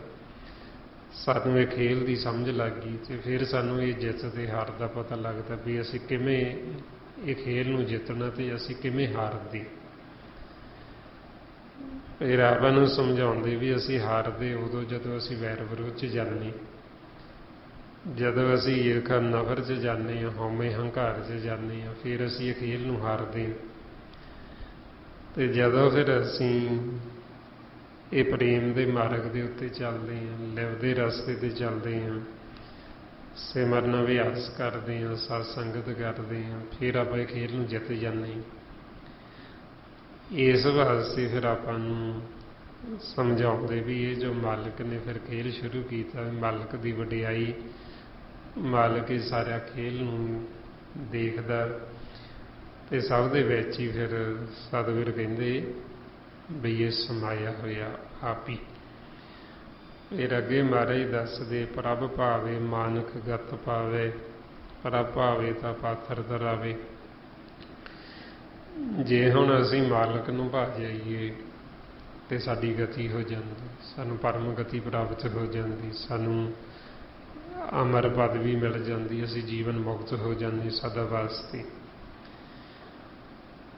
A: ਸਾਨੂੰ ਇਹ ਖੇਲ ਦੀ ਸਮਝ ਲੱਗ ਗਈ ਤੇ ਫਿਰ ਸਾਨੂੰ ਇਹ ਜਿੱਤ ਤੇ ਹਾਰ ਦਾ ਪਤਾ ਲੱਗਦਾ ਵੀ ਅਸੀਂ ਕਿਵੇਂ ਇਹ ਖੇਲ ਨੂੰ ਜਿੱਤਣਾ ਤੇ ਅਸੀਂ ਕਿਵੇਂ ਹਾਰਦੇ। ਫਿਰ ਆਪਾਂ ਨੂੰ ਸਮਝਾਉਂਦੇ ਵੀ ਅਸੀਂ ਹਾਰਦੇ ਉਦੋਂ ਜਦੋਂ ਅਸੀਂ ਵੈਰ ਵਿਰੋਧ 'ਚ ਜਾਂਦੇ, ਜਦੋਂ ਅਸੀਂ ਈਰਖਾ ਨਫ਼ਰਤ 'ਚ ਜਾਂਦੇ ਹਾਂ, ਹਉਮੈ ਹੰਕਾਰ 'ਚ ਜਾਂਦੇ ਹਾਂ, ਫਿਰ ਅਸੀਂ ਇਹ ਖੇਲ ਨੂੰ ਹਾਰਦੇ ਹਾਂ। ਤੇ ਜਦੋਂ ਫਿਰ ਅਸੀਂ ਇਹ ਪ੍ਰੇਮ ਦੇ ਮਾਰਗ ਦੇ ਉੱਤੇ ਚੱਲਦੇ ਹਾਂ, ਲਿਵ ਦੇ ਰਸਤੇ 'ਤੇ ਚੱਲਦੇ ਹਾਂ, ਸਿਮਰਨ ਅਭਿਆਸ ਕਰਦੇ ਹਾਂ, ਸਤ ਸੰਗਤ ਕਰਦੇ ਹਾਂ, ਫਿਰ ਆਪਾਂ ਇਹ ਖੇਲ ਨੂੰ ਜਿੱਤ ਜਾਂਦੇ ਹਾਂ। ਇਸ ਵਾਸਤੇ ਫਿਰ ਆਪਾਂ ਨੂੰ ਸਮਝਾਉਂਦੇ ਵੀ ਇਹ ਜੋ ਮਾਲਕ ਨੇ ਫਿਰ ਖੇਲ ਸ਼ੁਰੂ ਕੀਤਾ, ਮਾਲਕ ਦੀ ਵਡਿਆਈ, ਮਾਲਕ ਹੀ ਸਾਰਾ ਖੇਲ ਨੂੰ ਦੇਖਦਾ ਤੇ ਸਭ ਦੇ ਵਿੱਚ ਹੀ ਫਿਰ ਸਤਿਗੁਰ ਕਹਿੰਦੇ ਬਈ ਇਹ ਸਮਾਇਆ ਹੋਇਆ ਆਪ ਹੀ। ਫਿਰ ਅੱਗੇ ਮਹਾਰਾਜ ਦੱਸਦੇ, ਪ੍ਰਭ ਭਾਵੇ ਮਾਨਕ ਗਤ ਪਾਵੇ, ਪ੍ਰਭ ਭਾਵੇ ਤਾਂ ਪਾਥਰ ਧਰਾਵੇ। ਜੇ ਹੁਣ ਅਸੀਂ ਮਾਲਕ ਨੂੰ ਭਾ ਜਾਈਏ ਤੇ ਸਾਡੀ ਗਤੀ ਹੋ ਜਾਂਦੀ, ਸਾਨੂੰ ਪਰਮ ਗਤੀ ਪ੍ਰਾਪਤ ਹੋ ਜਾਂਦੀ, ਸਾਨੂੰ ਅਮਰ ਪਦਵੀ ਮਿਲ ਜਾਂਦੀ, ਅਸੀਂ ਜੀਵਨ ਮੁਕਤ ਹੋ ਜਾਂਦੇ ਸਦਾ ਵਾਸਤੇ।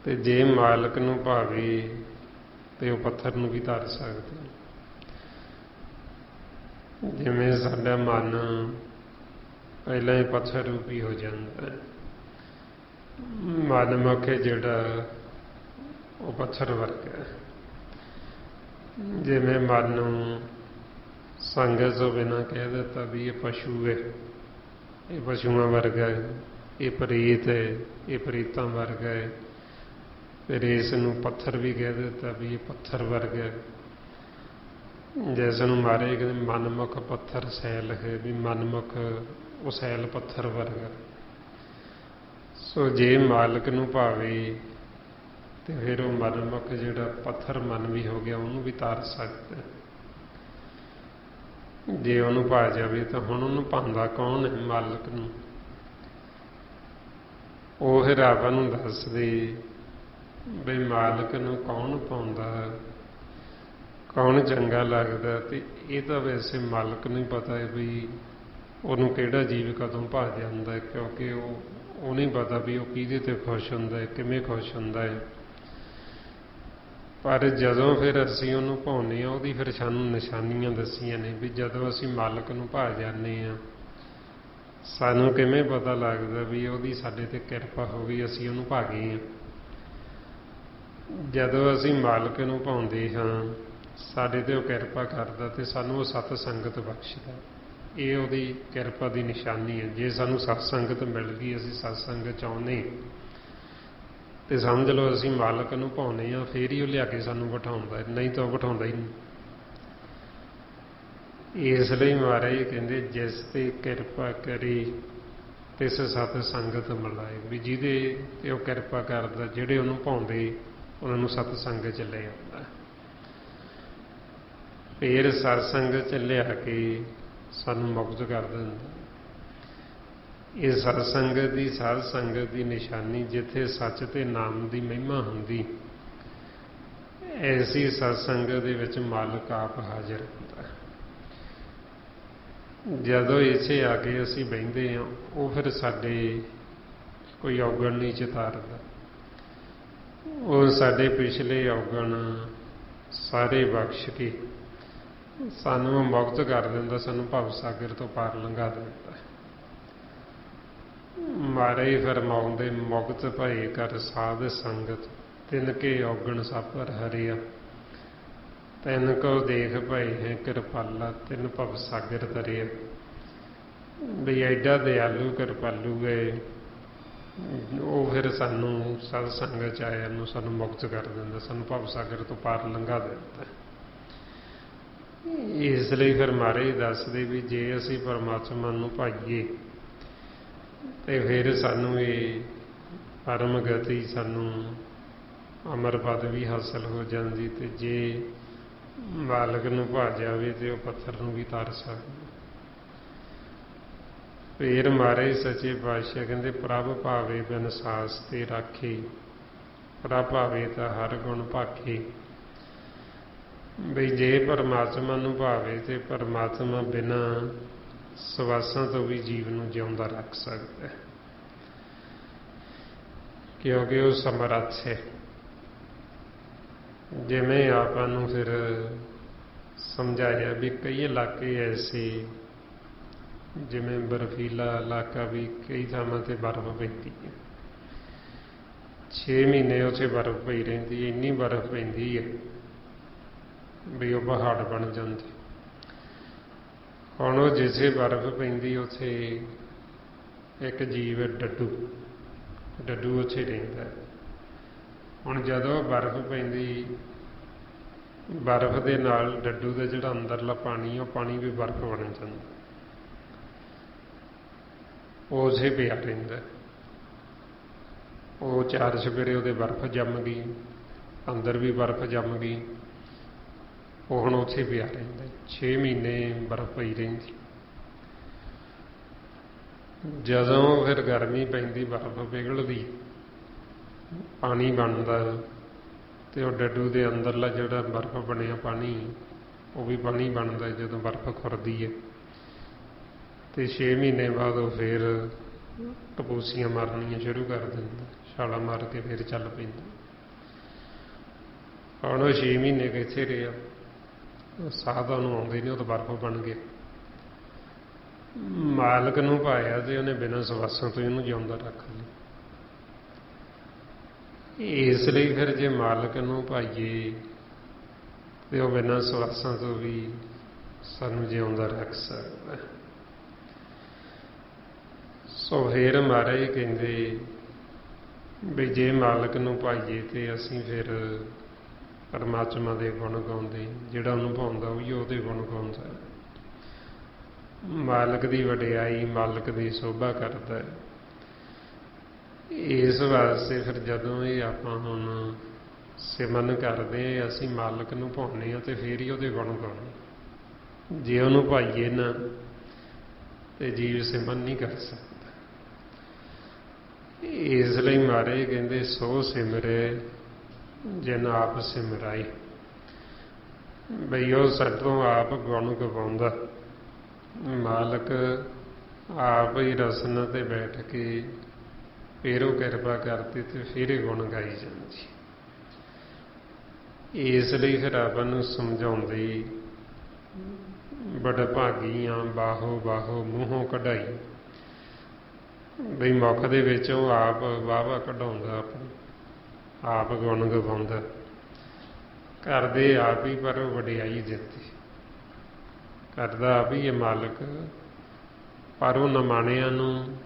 A: ਤੇ ਜੇ ਮਾਲਕ ਨੂੰ ਭਾਵੇ ਤੇ ਉਹ ਪੱਥਰ ਨੂੰ ਵੀ ਧਰ ਸਕਦੇ। ਜਿਵੇਂ ਸਾਡਾ ਮਨ ਪਹਿਲਾਂ ਹੀ ਪੱਥਰ ਰੂਪੀ ਹੋ ਜਾਂਦਾ, ਮਨਮੁਖ ਜਿਹੜਾ ਉਹ ਪੱਥਰ ਵਰਗਾ। ਜਿਵੇਂ ਮਨ ਨੂੰ ਸੰਗਤ ਤੋਂ ਬਿਨਾਂ ਕਹਿ ਦਿੱਤਾ ਵੀ ਇਹ ਪਸ਼ੂ ਹੈ, ਇਹ ਪਸ਼ੂਆਂ ਵਰਗਾ ਹੈ, ਇਹ ਪ੍ਰੀਤ ਹੈ, ਇਹ ਪ੍ਰੀਤਾਂ ਵਰਗਾ ਹੈ, ਫਿਰ ਇਸ ਨੂੰ ਪੱਥਰ ਵੀ ਕਹਿ ਦਿੱਤਾ ਵੀ ਇਹ ਪੱਥਰ ਵਰਗਾ ਹੈ। ਜਿਸ ਨੂੰ ਮਾਰੇ ਕਹਿੰਦੇ ਮਨਮੁਖ ਪੱਥਰ ਸੈਲ ਹੈ, ਵੀ ਮਨਮੁਖ ਉਹ ਸੈਲ ਪੱਥਰ ਵਰਗਾ। ਸੋ ਜੇ ਮਾਲਕ ਨੂੰ ਭਾਵੇ ਤੇ ਫਿਰ ਉਹ ਮਨਮੁਖ ਜਿਹੜਾ ਪੱਥਰ ਮਨ ਵੀ ਹੋ ਗਿਆ ਉਹਨੂੰ ਵੀ ਤਾਰ ਸਕਦਾ। ਜੇ ਉਹਨੂੰ ਭਾ ਜਾਵੇ ਤਾਂ ਹੁਣ ਉਹਨੂੰ ਭਾਂਦਾ ਕੌਣ ਹੈ? ਮਾਲਕ ਨੂੰ। ਉਹ ਫਿਰ ਆਪਾਂ ਨੂੰ ਦੱਸਦੇ ਬਈ ਮਾਲਕ ਨੂੰ ਕੌਣ ਪਾਉਂਦਾ, ਕੌਣ ਚੰਗਾ ਲੱਗਦਾ, ਤੇ ਇਹ ਤਾਂ ਵੈਸੇ ਮਾਲਕ ਨੂੰ ਹੀ ਪਤਾ ਹੈ ਵੀ ਉਹਨੂੰ ਕਿਹੜਾ ਜੀਵ ਕਦੋਂ ਭਾ ਜਾਂਦਾ ਹੈ, ਕਿਉਂਕਿ ਉਹ ਨਹੀਂ ਪਤਾ ਵੀ ਉਹ ਕਿਹਦੇ ਤੇ ਖੁਸ਼ ਹੁੰਦਾ ਹੈ, ਕਿਵੇਂ ਖੁਸ਼ ਹੁੰਦਾ ਹੈ। ਪਰ ਜਦੋਂ ਫਿਰ ਅਸੀਂ ਉਹਨੂੰ ਭਾਉਂਦੇ ਹਾਂ, ਉਹਦੀ ਫਿਰ ਸਾਨੂੰ ਨਿਸ਼ਾਨੀਆਂ ਦੱਸੀਆਂ ਨੇ ਵੀ ਜਦੋਂ ਅਸੀਂ ਮਾਲਕ ਨੂੰ ਭਾ ਜਾਂਦੇ ਹਾਂ, ਸਾਨੂੰ ਕਿਵੇਂ ਪਤਾ ਲੱਗਦਾ ਵੀ ਉਹਦੀ ਸਾਡੇ ਤੇ ਕਿਰਪਾ ਹੋ ਗਈ, ਅਸੀਂ ਉਹਨੂੰ ਭਾ ਗਏ ਹਾਂ। ਜਦੋਂ ਅਸੀਂ ਮਾਲਕ ਨੂੰ ਭਾਉਂਦੇ ਹਾਂ, ਸਾਡੇ ਤੇ ਉਹ ਕਿਰਪਾ ਕਰਦਾ ਤੇ ਸਾਨੂੰ ਉਹ ਸਤ ਸੰਗਤ ਬਖਸ਼ਦਾ। ਇਹ ਉਹਦੀ ਕਿਰਪਾ ਦੀ ਨਿਸ਼ਾਨੀ ਹੈ। ਜੇ ਸਾਨੂੰ ਸਤ ਸੰਗਤ ਮਿਲ ਗਈ, ਅਸੀਂ ਸਤ ਸੰਗਤ ਚਾਹੁੰਦੇ ਤੇ ਸਮਝ ਲਓ ਅਸੀਂ ਮਾਲਕ ਨੂੰ ਭਾਉਂਦੇ ਹਾਂ, ਫੇਰ ਹੀ ਉਹ ਲਿਆ ਕੇ ਸਾਨੂੰ ਬਿਠਾਉਂਦਾ, ਨਹੀਂ ਤਾਂ ਉਹ ਬਿਠਾਉਂਦਾ ਹੀ ਨਹੀਂ। ਇਸ ਲਈ ਮਹਾਰਾਜ ਕਹਿੰਦੇ ਜਿਸ ਤੇ ਕਿਰਪਾ ਕਰੀ ਤਿਸ ਸਤ ਸੰਗਤ ਮਿਲਾਏ, ਵੀ ਜਿਹਦੇ ਤੇ ਉਹ ਕਿਰਪਾ ਕਰਦਾ, ਜਿਹੜੇ ਉਹਨੂੰ ਭਾਉਂਦੇ ਉਹਨਾਂ ਨੂੰ ਸਤ ਸੰਗਤ ਚ ਲੈ ਆਉਂਦਾ। ਫੇਰ ਸਤ ਸੰਗਤ ਚ ਲਿਆ ਕੇ ਸਾਨੂੰ ਮੁਕਤ ਕਰ ਦਿੰਦਾ। ਇਹ ਸਤ ਸੰਗਤ ਦੀ, ਸਾਧ ਸੰਗਤ ਦੀ ਨਿਸ਼ਾਨੀ, ਜਿੱਥੇ ਸੱਚ ਤੇ ਨਾਮ ਦੀ ਮਹਿਮਾ ਹੁੰਦੀ, ਐਸੀ ਸਤ ਸੰਗਤ ਦੇ ਵਿੱਚ ਮਾਲਕ ਆਪ ਹਾਜ਼ਰ ਹੁੰਦਾ। ਜਦੋਂ ਇੱਥੇ ਆ ਕੇ ਅਸੀਂ ਬਹਿੰਦੇ ਹਾਂ, ਉਹ ਫਿਰ ਸਾਡੇ ਕੋਈ ਔਗਣ ਨਹੀਂ ਚਿਤਾਰਦਾ, ਉਹ ਸਾਡੇ ਪਿਛਲੇ ਔਗਣ ਸਾਰੇ ਬਖਸ਼ ਕੇ ਸਾਨੂੰ ਮੁਕਤ ਕਰ ਦਿੰਦਾ, ਸਾਨੂੰ ਭਵ ਸਾਗਰ ਤੋਂ ਪਾਰ ਲੰਘਾ ਦਿੰਦਾ। ਮਾਰੇ ਫਰਮਾਉਂਦੇ ਮੁਕਤ ਭਏ ਕਰ ਸਾਧ ਸੰਗਤ, ਤਿਨ ਕੇ ਔਗਣ ਸਭ ਪਰ ਹਰਿਆ, ਤਿਨ ਕੋ ਦੇਖ ਭਏ ਹੈ ਕਿਰਪਾਲਾ, ਤਿਨ ਭਵ ਸਾਗਰ ਤਰਿਆ। ਵੀ ਐਡਾ ਦਿਆਲੂ ਕਿਰਪਾਲੂ ਗਏ, ਉਹ ਫਿਰ ਸਾਨੂੰ ਸਤ ਸੰਗਤ ਚ ਆਇਆ ਨੂੰ ਸਾਨੂੰ ਮੁਕਤ ਕਰ ਦਿੰਦਾ, ਸਾਨੂੰ ਭਵ ਸਾਗਰ ਤੋਂ ਪਾਰ ਲੰਘਾ ਦਿੰਦਾ। ਇਸ ਲਈ ਫਿਰ ਮਹਾਰਾਜ ਦੱਸਦੇ ਵੀ ਜੇ ਅਸੀਂ ਪਰਮਾਤਮਾ ਨੂੰ ਭਾਈਏ ਤੇ ਫਿਰ ਸਾਨੂੰ ਇਹ ਪਰਮ ਗਤੀ, ਸਾਨੂੰ ਅਮਰ ਪਦ ਵੀ ਹਾਸਲ ਹੋ ਜਾਂਦੀ, ਤੇ ਜੇ ਮਾਲਕ ਨੂੰ ਭਾ ਜਾਵੇ ਤੇ ਉਹ ਪੱਥਰ ਨੂੰ ਵੀ ਤਾਰ ਸਕਦਾ। ਫਿਰ ਮਹਾਰਾਜ ਸੱਚੇ ਪਾਤਸ਼ਾਹ ਕਹਿੰਦੇ ਪ੍ਰਭ ਭਾਵੇ ਬਿਨ ਸਾਸ ਤੇ ਰਾਖੇ, ਪ੍ਰਭ ਭਾਵੇ ਤਾਂ ਹਰ ਗੁਣ ਭਾਖੇ। ਬਈ ਜੇ ਪਰਮਾਤਮਾ ਨੂੰ ਭਾਵੇ ਤੇ ਪਰਮਾਤਮਾ ਬਿਨਾਂ ਸਵਾਸਾਂ ਤੋਂ ਵੀ ਜੀਵ ਨੂੰ ਜਿਉਂਦਾ ਰੱਖ ਸਕਦਾ, ਕਿਉਂਕਿ ਉਹ ਸਮਰੱਥ ਹੈ। ਜਿਵੇਂ ਆਪਾਂ ਨੂੰ ਫਿਰ ਸਮਝਾਇਆ ਵੀ ਕਈ ਇਲਾਕੇ ਐਸੇ, ਜਿਵੇਂ ਬਰਫੀਲਾ ਇਲਾਕਾ ਵੀ ਕਈ ਥਾਵਾਂ ਤੇ ਬਰਫ਼ ਪੈਂਦੀ ਹੈ, 6 ਮਹੀਨੇ ਉੱਥੇ ਬਰਫ਼ ਪਈ ਰਹਿੰਦੀ ਹੈ, ਇੰਨੀ ਬਰਫ਼ ਪੈਂਦੀ ਹੈ ਵੀ ਉਹ ਪਹਾੜ ਬਣ ਜਾਂਦੇ। ਹੁਣ ਉਹ ਜਿੱਥੇ ਬਰਫ਼ ਪੈਂਦੀ ਉੱਥੇ ਇੱਕ ਜੀਵ ਡੱਡੂ, ਡੱਡੂ ਉੱਥੇ ਰਹਿੰਦਾ। ਹੁਣ ਜਦੋਂ ਬਰਫ਼ ਪੈਂਦੀ, ਬਰਫ਼ ਦੇ ਨਾਲ ਡੱਡੂ ਦਾ ਜਿਹੜਾ ਅੰਦਰਲਾ ਪਾਣੀ, ਉਹ ਪਾਣੀ ਵੀ ਬਰਫ਼ ਬਣ ਜਾਂਦਾ, ਉਹ ਉੱਥੇ ਪਿਆ ਰਹਿੰਦਾ। ਉਹ 4 ਚੁਫੇਰੇ ਉਹਦੇ ਬਰਫ਼ ਜੰਮ ਗਈ, ਅੰਦਰ ਵੀ ਬਰਫ਼ ਜੰਮ ਗਈ, ਉਹ ਹੁਣ ਉੱਥੇ ਪਿਆ ਰਹਿੰਦਾ। 6 ਮਹੀਨੇ ਬਰਫ਼ ਪਈ ਰਹਿੰਦੀ। ਜਦੋਂ ਫਿਰ ਗਰਮੀ ਪੈਂਦੀ, ਬਰਫ਼ ਪਿਘਲਦੀ, ਪਾਣੀ ਬਣਦਾ, ਤੇ ਉਹ ਡੱਡੂ ਦੇ ਅੰਦਰਲਾ ਜਿਹੜਾ ਬਰਫ਼ ਬਣਿਆ ਪਾਣੀ, ਉਹ ਵੀ ਪਾਣੀ ਬਣਦਾ ਜਦੋਂ ਬਰਫ਼ ਖੁਰਦੀ ਹੈ। ਤੇ 6 ਮਹੀਨੇ ਬਾਅਦ ਉਹ ਫਿਰ ਟਪੂਸੀਆਂ ਮਾਰਨੀਆਂ ਸ਼ੁਰੂ ਕਰ ਦਿੰਦਾ, ਛਾਲਾਂ ਮਾਰ ਕੇ ਫਿਰ ਚੱਲ ਪੈਂਦਾ। ਹੁਣ ਉਹ 6 ਮਹੀਨੇ ਕਿੱਥੇ ਰਿਹਾ, ਸਾਹ ਤਾਂ ਉਹਨੂੰ ਆਉਂਦੇ ਨਹੀਂ, ਉਹ ਤਾਂ ਬਰਫ਼ ਬਣ ਗਿਆ। ਮਾਲਕ ਨੂੰ ਭਾਇਆ ਤੇ ਉਹਨੇ ਬਿਨਾਂ ਸਵਾਸਾਂ ਤੋਂ ਇਹਨੂੰ ਜਿਉਂਦਾ ਰੱਖ ਲਿਆ। ਇਸ ਲਈ ਫਿਰ ਜੇ ਮਾਲਕ ਨੂੰ ਭਾਈਏ ਤੇ ਉਹ ਬਿਨਾਂ ਸਵਾਸਾਂ ਤੋਂ ਵੀ ਸਾਨੂੰ ਜਿਉਂਦਾ ਰੱਖ ਸਕਦਾ। ਸੋ ਫਿਰ ਮਹਾਰਾਜ ਕਹਿੰਦੇ ਵੀ ਜੇ ਮਾਲਕ ਨੂੰ ਭਾਈਏ ਤੇ ਅਸੀਂ ਫਿਰ ਪਰਮਾਤਮਾ ਦੇ ਗੁਣ ਗਾਉਂਦੇ, ਜਿਹੜਾ ਉਹਨੂੰ ਭਾਉਂਦਾ ਉਹੀ ਉਹਦੇ ਗੁਣ ਗਾਉਂਦਾ, ਮਾਲਕ ਦੀ ਵਡਿਆਈ, ਮਾਲਕ ਦੀ ਸੋਭਾ ਕਰਦਾ। ਇਸ ਵਾਸਤੇ ਫਿਰ ਜਦੋਂ ਇਹ ਆਪਾਂ ਹੁਣ ਸਿਮਰਨ ਕਰਦੇ ਹਾਂ, ਅਸੀਂ ਮਾਲਕ ਨੂੰ ਭਾਉਂਦੇ ਹਾਂ ਤੇ ਫਿਰ ਹੀ ਉਹਦੇ ਗੁਣ ਗਾਉਣੇ। ਜੇ ਉਹਨੂੰ ਭਾਈਏ ਨਾ ਤੇ ਜੀਵ ਸਿਮਰਨ ਨਹੀਂ ਕਰ ਸਕਦਾ। ਇਸ ਲਈ ਮਹਾਰਾਜ ਕਹਿੰਦੇ ਸੋ ਸਿਮਰੇ ਜਿਨ ਆਪ ਸਿਮਰਾਏ, ਬਈ ਉਹ ਸਾਡੋਂ ਆਪ ਗੁਣ ਗਵਾਉਂਦਾ, ਮਾਲਕ ਆਪ ਹੀ ਰਸਨ ਤੇ ਬੈਠ ਕੇ ਫਿਰ ਉਹ ਕਿਰਪਾ ਕਰਦੀ ਤੇ ਫਿਰ ਇਹ ਗੁਣ ਗਾਈ ਜਾਂਦੀ। ਇਸ ਲਈ ਫਿਰ ਆਪਾਂ ਨੂੰ ਸਮਝਾਉਂਦੇ, ਬੜ ਭਾਗੀਆਂ ਬਾਹੋ ਬਾਹੋ ਮੂੰਹੋਂ ਕਢਾਈ। ਬਈ ਮੁੱਖ ਦੇ ਵਿੱਚ ਉਹ ਆਪ ਵਾਹਵਾ ਕਢਾਉਂਦਾ, ਆਪਣੀ ਆਪ ਗੁਣ ਗਵਾਉਂਦਾ, ਕਰਦੇ ਆਪ ਹੀ ਪਰ ਉਹ ਵਡਿਆਈ ਦਿੰਦੀ, ਕਰਦਾ ਆਪ ਹੀ ਇਹ ਮਾਲਕ, ਪਰ ਉਹ ਨਿਮਾਣਿਆਂ ਨੂੰ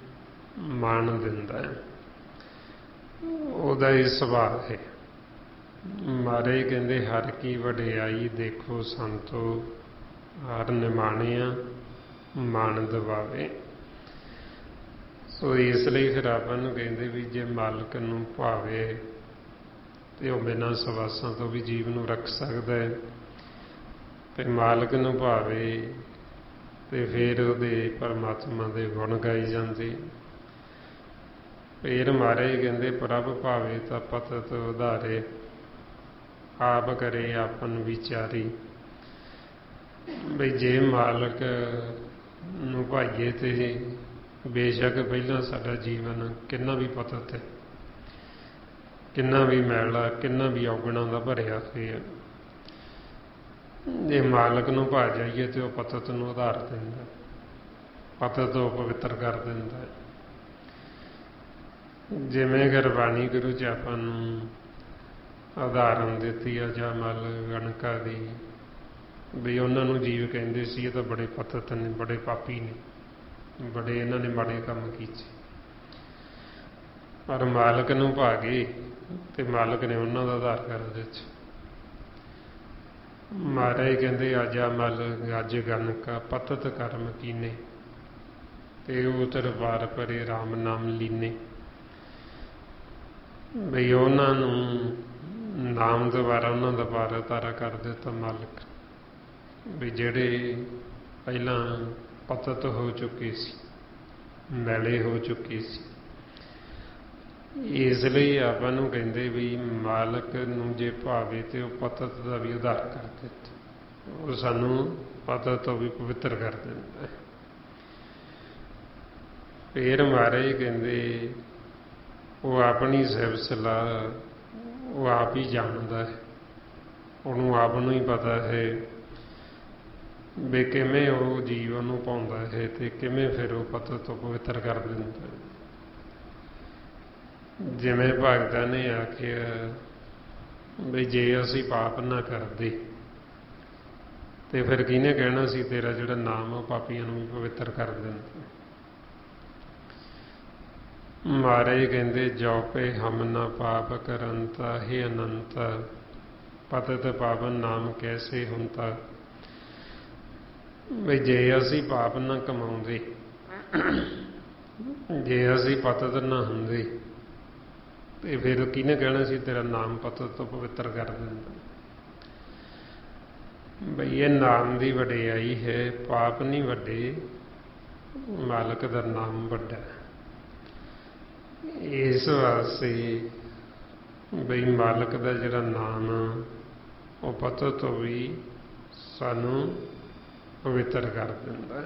A: ਮਾਣ ਦਿੰਦਾ ਹੈ। ਉਹਦਾ ਇਹ ਸੁਭਾਅ ਹੈ। ਮਹਾਰਾਜ ਕਹਿੰਦੇ ਹਰ ਕੀ ਵਡਿਆਈ ਦੇਖੋ ਸੰਤੋ, ਹਰ ਨਿਮਾਣਿਆਂ ਮਾਣ ਦਵਾਵੇ। ਸੋ ਇਸ ਲਈ ਫਿਰ ਆਪਾਂ ਨੂੰ ਕਹਿੰਦੇ ਵੀ ਜੇ ਮਾਲਕ ਨੂੰ ਭਾਵੇ ਤੇ ਉਹ ਬਿਨਾਂ ਸਵਾਸਾਂ ਤੋਂ ਵੀ ਜੀਵ ਨੂੰ ਰੱਖ ਸਕਦਾ ਹੈ, ਤੇ ਮਾਲਕ ਨੂੰ ਭਾਵੇ ਤੇ ਫਿਰ ਉਹਦੇ ਪਰਮਾਤਮਾ ਦੇ ਗੁਣ ਗਾਈ ਜਾਂਦੇ। ਫਿਰ ਮਹਾਰਾਜ ਕਹਿੰਦੇ ਪ੍ਰਭ ਭਾਵੇ ਤਾਂ ਪਤਤ ਉਧਾਰੇ, ਆਪ ਕਰੇ ਆਪਨ ਵਿਚਾਰੀ। ਬਈ ਜੇ ਮਾਲਕ ਨੂੰ ਭਾਈਏ ਤੇ ਬੇਸ਼ੱਕ ਪਹਿਲਾਂ ਸਾਡਾ ਜੀਵਨ ਕਿੰਨਾ ਵੀ ਪਤਤ ਹੈ, ਕਿੰਨਾ ਵੀ ਮੈਲਾ, ਕਿੰਨਾ ਵੀ ਔਗਣਾਂ ਦਾ ਭਰਿਆ ਹੋਇਆ, ਜੇ ਮਾਲਕ ਨੂੰ ਭਾ ਜਾਈਏ ਤੇ ਉਹ ਪਤਤ ਨੂੰ ਉਧਾਰ ਦਿੰਦਾ, ਪਤਤ ਤੋਂ ਪਵਿੱਤਰ ਕਰ ਦਿੰਦਾ। ਜਿਵੇਂ ਗੁਰਬਾਣੀ ਗੁਰੂ ਚ ਆਪਾਂ ਨੂੰ ਉਦਾਹਰਨ ਦਿੱਤੀ ਆ ਜਮਲ ਗਣਕਾ ਦੀ, ਵੀ ਉਹਨਾਂ ਨੂੰ ਜੀਵ ਕਹਿੰਦੇ ਸੀ ਇਹ ਤਾਂ ਬੜੇ ਪਤਤ ਨੇ, ਬੜੇ ਪਾਪੀ ਨੇ, ਬੜੇ ਇਹਨਾਂ ਨੇ ਮਾੜੇ ਕੰਮ ਕੀਤੇ, ਪਰ ਮਾਲਕ ਨੂੰ ਭਾ ਗਏ ਤੇ ਮਾਲਕ ਨੇ ਉਹਨਾਂ ਦਾ ਉਧਾਰ ਕਰ ਦਿੱਤਾ। ਮਹਾਰਾਜ ਕਹਿੰਦੇ ਆਜਾ ਮਲ ਗੱਜ ਗਣਕਾ ਪਤਤ ਕਰਮ ਕੀਨੇ, ਤੇ ਉਤਰ ਪਾਰ ਪਰੇ ਰਾਮ ਨਾਮ ਲੀਨੇ। ਬਈ ਉਹਨਾਂ ਨੂੰ ਨਾਮ ਦੁਆਰਾ ਉਹਨਾਂ ਦਾ ਪਾਰ ਉਤਾਰਾ ਕਰ ਦਿੱਤਾ ਮਾਲਕ, ਵੀ ਜਿਹੜੇ ਪਹਿਲਾਂ ਪਤਤ ਹੋ ਚੁੱਕੇ ਸੀ, ਮੈਲੇ ਹੋ ਚੁੱਕੇ ਸੀ। ਇਸ ਲਈ ਆਪਾਂ ਨੂੰ ਕਹਿੰਦੇ ਵੀ ਮਾਲਕ ਨੂੰ ਜੇ ਭਾਵੇ ਤੇ ਉਹ ਪਤਤ ਦਾ ਵੀ ਉਧਾਰ ਕਰ ਦਿੱਤਾ, ਉਹ ਸਾਨੂੰ ਪਤਤ ਤੋਂ ਵੀ ਪਵਿੱਤਰ ਕਰ ਦਿੰਦਾ ਹੈ। ਫਿਰ ਮਹਾਰਾਜ ਕਹਿੰਦੇ ਉਹ ਆਪਣੀ ਸਿਫਤ ਸਲਾਹ ਉਹ ਆਪ ਹੀ ਜਾਣਦਾ ਹੈ, ਉਹਨੂੰ ਆਪ ਨੂੰ ਹੀ ਪਤਾ ਹੈ ਵੀ ਕਿਵੇਂ ਉਹ ਜੀਵਨ ਨੂੰ ਪਾਉਂਦਾ ਹੈ ਤੇ ਕਿਵੇਂ ਫਿਰ ਉਹ ਪਤਤ ਤੋਂ ਪਵਿੱਤਰ ਕਰ ਦਿੰਦਾ ਹੈ। ਜਿਵੇਂ ਭਗਤਾਂ ਨੇ ਆਖਿਆ ਵੀ ਜੇ ਅਸੀਂ ਪਾਪ ਨਾ ਕਰਦੇ ਤੇ ਫਿਰ ਕਿਹਨੇ ਕਹਿਣਾ ਸੀ ਤੇਰਾ ਜਿਹੜਾ ਨਾਮ ਉਹ ਪਾਪੀਆਂ ਨੂੰ ਵੀ ਪਵਿੱਤਰ ਕਰ ਦਿੰਦਾ। ਮਹਾਰਾਜ ਕਹਿੰਦੇ ਜੋ ਪੇ ਹਮ ਨਾ ਪਾਪ ਕਰੰਤਾ ਹੈ ਅਨੰਤ, ਪਤਤ ਪਾਵਨ ਨਾਮ ਕੈਸੇ ਹੁੰਤਾ। ਵੀ ਜੇ ਅਸੀਂ ਪਾਪ ਨਾ ਕਮਾਉਂਦੇ, ਜੇ ਅਸੀਂ ਪਤਤ ਨਾ ਹੁੰਦੇ ਤੇ ਫਿਰ ਕਿਹਨੇ ਕਹਿਣਾ ਸੀ ਤੇਰਾ ਨਾਮ ਪਤਤ ਤੋਂ ਪਵਿੱਤਰ ਕਰ ਦਿੰਦਾ। ਬਈ ਇਹ ਨਾਮ ਦੀ ਵਡਿਆਈ ਹੈ, ਪਾਪ ਨਹੀਂ ਵੱਡੇ, ਮਾਲਕ ਦਾ ਨਾਮ ਵੱਡਾ। ਇਸ ਵਾਸਤੇ ਬਈ ਮਾਲਕ ਦਾ ਜਿਹੜਾ ਨਾਮ ਉਹ ਪਤਤ ਤੋਂ ਵੀ ਸਾਨੂੰ ਪਵਿੱਤਰ ਕਰ ਦਿੰਦਾ।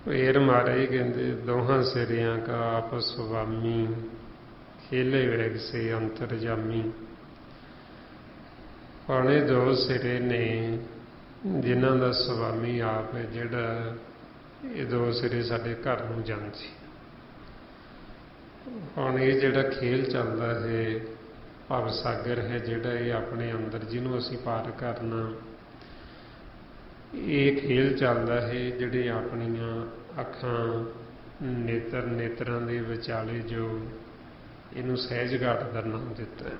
A: ਫਿਰ ਮਹਾਰਾਜ ਕਹਿੰਦੇ ਦੋਹਾਂ ਸਿਰਿਆਂ ਕਾ ਆਪ ਸੁਆਮੀ, ਖੇਲੇ ਵੇਗ ਸੇ ਅੰਤਰਜਾਮੀ। ਹੁਣ ਇਹ ਦੋ ਸਿਰੇ ਨੇ ਜਿਨ੍ਹਾਂ ਦਾ ਸੁਆਮੀ ਆਪ ਹੈ, ਜਿਹੜਾ ਇਹ ਦੋ ਸਿਰੇ ਸਾਡੇ ਘਰ ਨੂੰ ਜਾਂਦੇ। ਹੁਣ ਇਹ ਜਿਹੜਾ ਖੇਲ ਚੱਲਦਾ ਹੈ, ਭਵ ਸਾਗਰ ਹੈ ਜਿਹੜਾ, ਇਹ ਆਪਣੇ ਅੰਦਰ ਜਿਹਨੂੰ ਅਸੀਂ ਪਾਰ ਕਰਨਾ, ਇਹ ਖੇਲ ਚੱਲਦਾ ਹੈ ਜਿਹੜੇ ਆਪਣੀਆਂ ਅੱਖਾਂ ਨੇਤਰਾਂ ਦੇ ਵਿਚਾਲੇ ਜੋ ਇਹਨੂੰ ਸਹਿਜ ਘਾਟ ਦਾ ਨਾਮ ਦਿੱਤਾ।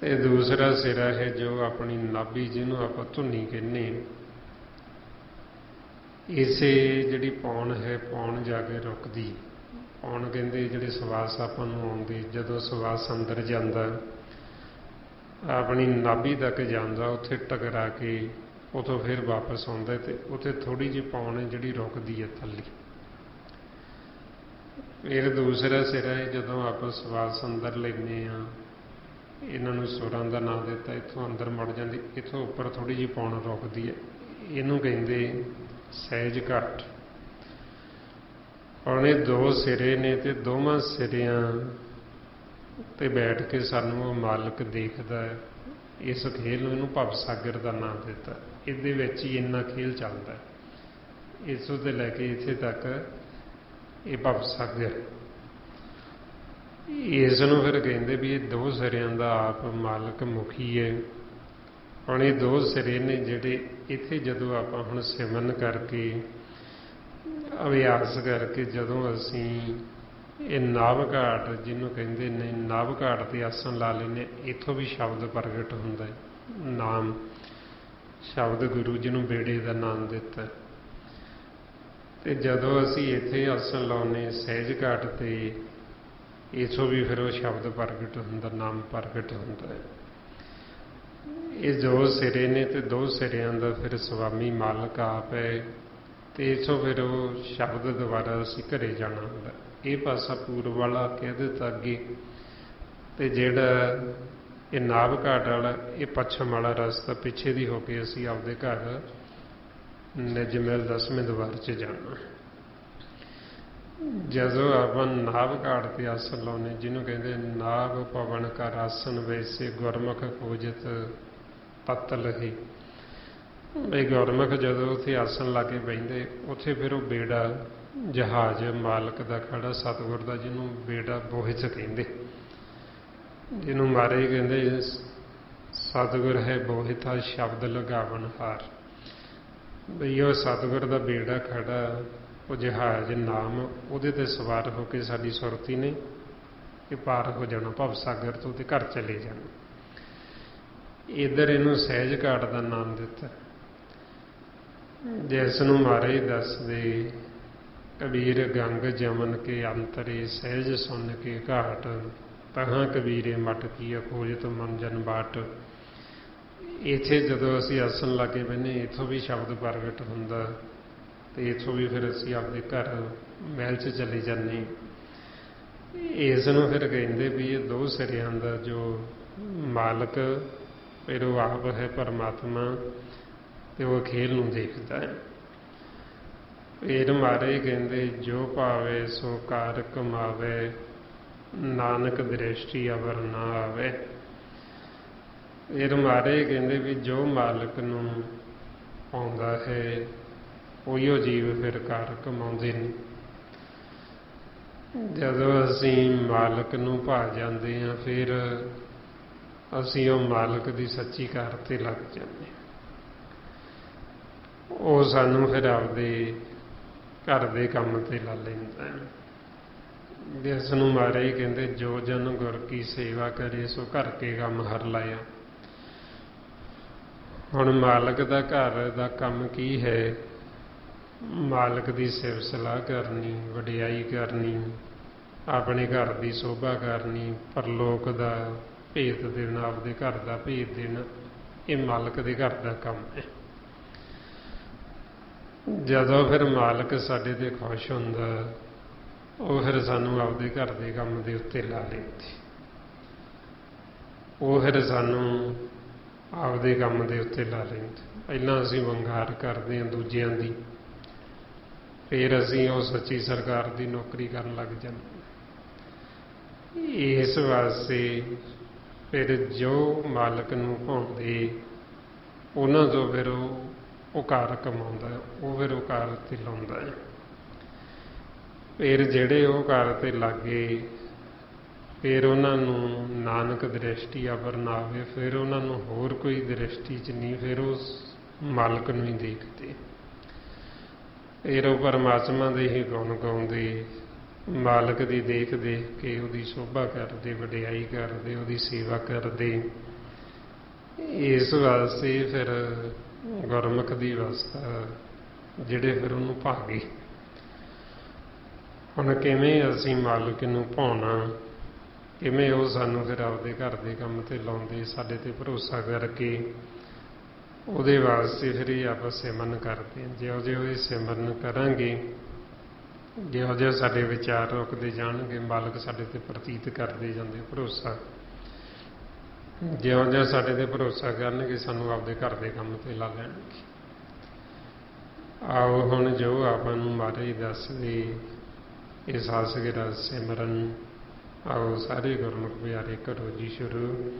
A: ਤੇ ਦੂਸਰਾ ਸਿਰਾ ਹੈ ਜੋ ਆਪਣੀ ਨਾਭੀ, ਜਿਹਨੂੰ ਆਪਾਂ ਧੁਨੀ ਕਹਿੰਦੇ। ਇਸੇ ਜਿਹੜੀ ਪੌਣ ਹੈ, ਪੌਣ ਜਾ ਕੇ ਰੁਕਦੀ। ਪੌਣ ਕਹਿੰਦੇ ਜਿਹੜੇ ਸਵਾਸ ਆਪਾਂ ਨੂੰ ਆਉਂਦੇ, ਜਦੋਂ ਸਵਾਸ ਅੰਦਰ ਜਾਂਦਾ ਆਪਣੀ ਨਾਭੀ ਤੱਕ ਜਾਂਦਾ, ਉੱਥੇ ਟਕਰਾ ਕੇ ਉਥੋਂ ਫਿਰ ਵਾਪਸ ਆਉਂਦਾ, ਤੇ ਉੱਥੇ ਥੋੜ੍ਹੀ ਜਿਹੀ ਪੌਣ ਹੈ ਜਿਹੜੀ ਰੁਕਦੀ ਹੈ ਥੱਲੇ। ਫਿਰ ਦੂਸਰਾ ਸਿਰਾ ਹੈ ਜਦੋਂ ਆਪਾਂ ਸਵਾਸ ਅੰਦਰ ਲੈਂਦੇ ਹਾਂ ਇਹਨਾਂ ਨੂੰ ਸੁਰਾਂ ਦਾ ਨਾਂ ਦਿੱਤਾ। ਇੱਥੋਂ ਅੰਦਰ ਮੁੜ ਜਾਂਦੀ, ਇੱਥੋਂ ਉੱਪਰ ਥੋੜ੍ਹੀ ਜਿਹੀ ਪੌਣ ਰੁਕਦੀ ਹੈ। ਇਹਨੂੰ ਕਹਿੰਦੇ ਸਹਿਜ ਘਾਟ। ਹੁਣ ਇਹ ਦੋ ਸਿਰੇ ਨੇ ਤੇ ਦੋਵਾਂ ਸਿਰਿਆਂ ਤੇ ਬੈਠ ਕੇ ਸਾਨੂੰ ਉਹ ਮਾਲਕ ਦੇਖਦਾ ਹੈ। ਇਸ ਖੇਲ ਨੂੰ ਇਹਨੂੰ ਭਵ ਸਾਗਰ ਦਾ ਨਾਮ ਦਿੱਤਾ। ਇਹਦੇ ਵਿੱਚ ਹੀ ਇੰਨਾ ਖੇਲ ਚੱਲਦਾ, ਇੱਥੋਂ ਤੋਂ ਲੈ ਕੇ ਇੱਥੇ ਤੱਕ ਇਹ ਭਵ ਸਾਗਰ। ਇਸ ਨੂੰ ਫਿਰ ਕਹਿੰਦੇ ਵੀ ਇਹ ਦੋ ਸਿਰਿਆਂ ਦਾ ਆਪ ਮਾਲਕ ਮੁਖੀ ਹੈ। ਹੁਣ ਇਹ ਦੋ ਸਿਰੇ ਨੇ ਜਿਹੜੇ ਇੱਥੇ ਜਦੋਂ ਆਪਾਂ ਹੁਣ ਸਿਮਰਨ ਕਰਕੇ ਅਭਿਆਸ ਕਰਕੇ ਜਦੋਂ ਅਸੀਂ ਇਹ ਨਾਭ ਘਾਟ ਜਿਹਨੂੰ ਕਹਿੰਦੇ ਨੇ, ਨਾਭ ਘਾਟ ਤੇ ਆਸਣ ਲਾ ਲੈਂਦੇ, ਇੱਥੋਂ ਵੀ ਸ਼ਬਦ ਪ੍ਰਗਟ ਹੁੰਦਾ ਹੈ, ਨਾਮ ਸ਼ਬਦ ਗੁਰੂ ਜੀ ਨੂੰ ਬੇੜੇ ਦਾ ਨਾਮ ਦਿੱਤਾ। ਤੇ ਜਦੋਂ ਅਸੀਂ ਇੱਥੇ ਆਸਣ ਲਾਉਂਦੇ ਸਹਿਜ ਘਾਟ ਤੇ, ਇੱਥੋਂ ਵੀ ਫਿਰ ਉਹ ਸ਼ਬਦ ਪ੍ਰਗਟ ਹੁੰਦਾ, ਨਾਮ ਪ੍ਰਗਟ ਹੁੰਦਾ ਹੈ। ਇਹ ਦੋ ਸਿਰੇ ਨੇ ਤੇ ਦੋ ਸਿਰਿਆਂ ਦਾ ਫਿਰ ਸਵਾਮੀ ਮਾਲਕ ਆਪ ਹੈ। ਤੇ ਇੱਥੋਂ ਫਿਰ ਉਹ ਸ਼ਬਦ ਦੁਬਾਰਾ ਅਸੀਂ ਘਰੇ ਜਾਣਾ ਹੁੰਦਾ। ਇਹ ਪਾਸਾ ਪੂਰਬ ਵਾਲਾ ਕਹਿ ਦਿੱਤਾ ਅੱਗੇ, ਤੇ ਜਿਹੜਾ ਇਹ ਨਾਭ ਘਾਟ ਵਾਲਾ ਇਹ ਪੱਛਮ ਵਾਲਾ ਰਸਤਾ ਪਿੱਛੇ ਦੀ ਹੋ ਕੇ ਅਸੀਂ ਆਪਦੇ ਘਰ ਨਿਜ ਮਹਿਲ 10ਵੇਂ ਦੁਆਰ 'ਚ ਜਾਣਾ। ਜਦੋਂ ਆਪਾਂ ਨਾਭ ਘਾਟ ਤੇ ਆਸਣ ਲਾਉਂਦੇ, ਜਿਹਨੂੰ ਕਹਿੰਦੇ ਨਾਭ ਪਵਨ ਕਾ ਆਸਣ ਵੈਸੇ ਗੁਰਮੁਖ ਖੋਜਤ ਤਤ ਲਹੀ। ਬਈ ਗੁਰਮੁਖ ਜਦੋਂ ਉੱਥੇ ਆਸਣ ਲਾ ਕੇ ਬਹਿੰਦੇ, ਉੱਥੇ ਫਿਰ ਉਹ ਬੇੜਾ ਜਹਾਜ਼ ਮਾਲਕ ਦਾ ਖੜਾ ਸਤਿਗੁਰ ਦਾ, ਜਿਹਨੂੰ ਬੇੜਾ ਬੋਹਿਥ ਕਹਿੰਦੇ, ਜਿਹਨੂੰ ਮਹਾਰਾਜ ਕਹਿੰਦੇ ਸਤਿਗੁਰ ਹੈ ਬੋਹਿਥਾ ਸ਼ਬਦ ਲਗਾਵਣ ਹਾਰ। ਬਈ ਉਹ ਸਤਿਗੁਰ ਦਾ ਬੇੜਾ ਖੜਾ, ਉਹ ਜਹਾਜ਼ ਨਾਮ, ਉਹਦੇ ਤੇ ਸਵਾਰ ਹੋ ਕੇ ਸਾਡੀ ਸੁਰਤੀ ਨੇ ਇਹ ਪਾਰ ਹੋ ਜਾਣਾ ਭਵ ਸਾਗਰ ਤੋਂ ਤੇ ਘਰ ਚਲੇ ਜਾਣਾ। ਇੱਧਰ ਇਹਨੂੰ ਸਹਿਜ ਘਾਟ ਦਾ ਨਾਮ ਦਿੱਤਾ, ਜਿਸ ਨੂੰ ਮਹਾਰਾਜ ਦੱਸਦੇ ਕਬੀਰ ਗੰਗ ਜਮਨ ਕੇ ਅੰਤਰੇ ਸਹਿਜ ਸੁਣ ਕੇ ਘਾਟ, ਤਹਾਂ ਕਬੀਰੇ ਮਟ ਕੀ ਖੋਜਤ ਮਨ ਜਨ ਬਾਟ। ਇੱਥੇ ਜਦੋਂ ਅਸੀਂ ਆਸਣ ਲਾ ਕੇ ਬਹਿੰਦੇ, ਇੱਥੋਂ ਵੀ ਸ਼ਬਦ ਪ੍ਰਗਟ ਹੁੰਦਾ ਤੇ ਇੱਥੋਂ ਵੀ ਫਿਰ ਅਸੀਂ ਆਪਦੇ ਘਰ ਮਹਿਲ 'ਚ ਚਲੇ ਜਾਂਦੇ। ਇਸ ਨੂੰ ਫਿਰ ਕਹਿੰਦੇ ਵੀ ਇਹ ਦੋ ਸਿਰਿਆਂ ਦਾ ਜੋ ਮਾਲਕ ਫਿਰ ਉਹ ਆਪ ਹੈ ਪਰਮਾਤਮਾ, ਤੇ ਉਹ ਖੇਲ ਨੂੰ ਦੇਖਦਾ ਹੈ। ਫਿਰ ਮਹਾਰਾਜ ਕਹਿੰਦੇ ਜੋ ਭਾਵੇ ਸੋ ਕਾਰ ਕਮਾਵੇ, ਨਾਨਕ ਦ੍ਰਿਸ਼ਟੀ ਅਵਰ ਨਾ ਆਵੇ। ਫਿਰ ਮਹਾਰਾਜ ਕਹਿੰਦੇ ਵੀ ਜੋ ਮਾਲਕ ਨੂੰ ਆਉਂਦਾ ਹੈ ਉਹੀਓ ਜੀਵ ਫਿਰ ਕਾਰ ਕਮਾਉਂਦੇ ਨੇ। ਜਦੋਂ ਅਸੀਂ ਮਾਲਕ ਨੂੰ ਭਾ ਜਾਂਦੇ ਹਾਂ, ਫਿਰ ਅਸੀਂ ਉਹ ਮਾਲਕ ਦੀ ਸੱਚੀ ਕਾਰ ਤੇ ਲੱਗ ਜਾਂਦੇ। ਉਹ ਸਾਨੂੰ ਫਿਰ ਆਪਦੇ ਘਰ ਦੇ ਕੰਮ ਤੇ ਲਾ ਲੈਂਦਾ। ਜਿਸ ਨੂੰ ਮਹਾਰਾਜ ਕਹਿੰਦੇ ਜੋ ਜਨ ਗੁਰ ਕੀ ਸੇਵਾ ਕਰੇ ਸੋ ਘਰ ਕੇ ਕੰਮ ਹਰ ਲਾਇਆ। ਹੁਣ ਮਾਲਕ ਦਾ ਘਰ ਦਾ ਕੰਮ ਕੀ ਹੈ? ਮਾਲਕ ਦੀ ਸਿਫਤ ਸਲਾਹ ਕਰਨੀ, ਵਡਿਆਈ ਕਰਨੀ, ਆਪਣੇ ਘਰ ਦੀ ਸ਼ੋਭਾ ਕਰਨੀ, ਪਰਲੋਕ ਦਾ ਭੇਤ ਦੇਣਾ, ਆਪਦੇ ਘਰ ਦਾ ਭੇਤ ਦੇਣਾ, ਇਹ ਮਾਲਕ ਦੇ ਘਰ ਦਾ ਕੰਮ ਹੈ। ਜਦੋਂ ਫਿਰ ਮਾਲਕ ਸਾਡੇ ਤੇ ਖੁਸ਼ ਹੁੰਦਾ, ਉਹ ਫਿਰ ਸਾਨੂੰ ਆਪਦੇ ਘਰ ਦੇ ਕੰਮ ਦੇ ਉੱਤੇ ਲਾ ਲੈਂਦੇ। ਉਹ ਫਿਰ ਸਾਨੂੰ ਆਪਦੇ ਕੰਮ ਦੇ ਉੱਤੇ ਲਾ ਲੈਂਦੇ। ਪਹਿਲਾਂ ਅਸੀਂ ਵੰਗਾਰ ਕਰਦੇ ਹਾਂ ਦੂਜਿਆਂ ਦੀ, ਫਿਰ ਅਸੀਂ ਉਹ ਸੱਚੀ ਸਰਕਾਰ ਦੀ ਨੌਕਰੀ ਕਰਨ ਲੱਗ ਜਾਂਦੇ। ਇਸ ਵਾਸਤੇ ਫਿਰ ਜੋ ਮਾਲਕ ਨੂੰ ਭਾਉਂਦੇ ਉਹਨਾਂ ਤੋਂ ਫਿਰ ਉਹ ਕਾਰ ਕਮਾਉਂਦਾ, ਉਹ ਫਿਰ ਉਹ ਕਾਰ ਤੇ ਲਾਉਂਦਾ ਹੈ। ਫਿਰ ਜਿਹੜੇ ਉਹ ਕਾਰ ਤੇ ਲੱਗੇ, ਫਿਰ ਉਹਨਾਂ ਨੂੰ ਨਾਨਕ ਦ੍ਰਿਸ਼ਟੀ ਅਵਰ ਨਾ ਆਵੇ। ਫਿਰ ਉਹਨਾਂ ਨੂੰ ਹੋਰ ਕੋਈ ਦ੍ਰਿਸ਼ਟੀ 'ਚ ਨਹੀਂ, ਫਿਰ ਉਸ ਮਾਲਕ ਨੂੰ ਹੀ ਦੇਖਦੇ। ਫਿਰ ਉਹ ਪਰਮਾਤਮਾ ਦੇ ਹੀ ਗੁਣ ਗਾਉਂਦੇ, ਮਾਲਕ ਦੀ ਦੇਖ ਦੇਖ ਕੇ ਉਹਦੀ ਸ਼ੋਭਾ ਕਰਦੇ, ਵਡਿਆਈ ਕਰਦੇ, ਉਹਦੀ ਸੇਵਾ ਕਰਦੇ। ਇਸ ਵਾਸਤੇ ਫਿਰ ਗੁਰਮੁਖ ਦੀ ਅਵਸਥਾ ਜਿਹੜੇ ਫਿਰ ਉਹਨੂੰ ਭਾਗੇ। ਹੁਣ ਕਿਵੇਂ ਅਸੀਂ ਮਾਲਕ ਨੂੰ ਭਾਉਣਾ, ਕਿਵੇਂ ਉਹ ਸਾਨੂੰ ਫਿਰ ਆਪਦੇ ਘਰ ਦੇ ਕੰਮ ਤੇ ਲਾਉਂਦੇ, ਸਾਡੇ ਤੇ ਭਰੋਸਾ ਕਰਕੇ, ਉਹਦੇ ਵਾਸਤੇ ਫਿਰ ਇਹ ਆਪਾਂ ਸਿਮਰਨ ਕਰਦੇ ਹਾਂ। ਜਿਹੋ ਜਿਹੇ ਇਹ ਸਿਮਰਨ ਕਰਾਂਗੇ, ਜਿਹੋ ਜਿਹੇ ਸਾਡੇ ਵਿਚਾਰ ਰੁਕਦੇ ਜਾਣਗੇ, ਮਾਲਕ ਸਾਡੇ ਤੇ ਪ੍ਰਤੀਤ ਕਰਦੇ ਜਾਂਦੇ ਭਰੋਸਾ, ਜਿਉਂ-ਜਿਉਂ ਸਾਡੇ ਤੇ ਭਰੋਸਾ ਕਰਨਗੇ ਸਾਨੂੰ ਆਪਦੇ ਘਰ ਦੇ ਕੰਮ ਤੇ ਲਾ ਲੈਣਗੇ। ਆਓ ਹੁਣ ਜੋ ਆਪਾਂ ਨੂੰ ਮਹਾਰਾਜ ਦੱਸਦੇ ਇਸ ਆਸਗਰਾ ਸਿਮਰਨ, ਆਓ ਸਾਰੇ ਗੁਰਮੁਖ ਪਿਆਰੇ ਕਰੋ ਜੀ ਸ਼ੁਰੂ।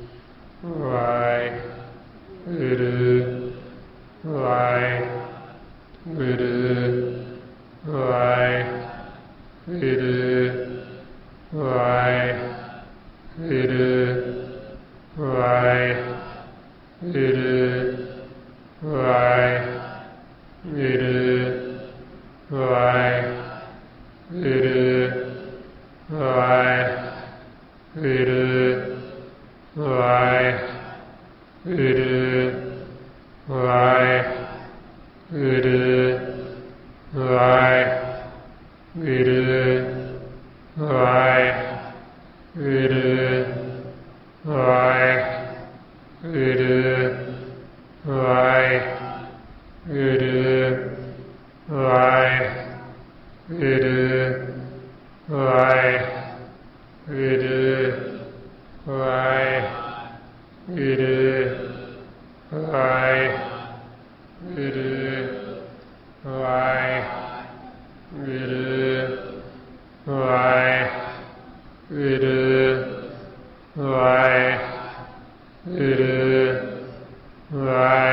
A: ਵਾਹਿਗੁਰੂ ਵਾਹਿਗੁਰੂ ਵਾਹਿਗੁਰੂ ਵਾਹਿਗੁਰੂ ਵਾਹਿਗੁਰੂ ਵਾਹਿਗੁਰੂ ਵਾਹਿਗੁਰੂ ਵਾਹਿਗੁਰੂ ਵਾਹਿਗੁਰੂ ਵਾਹਿਗੁਰੂ ਵਾਹਿਗੁਰੂ ਵਾਹਿਗੁਰੂ ਵਾਹਿਗੁਰੂ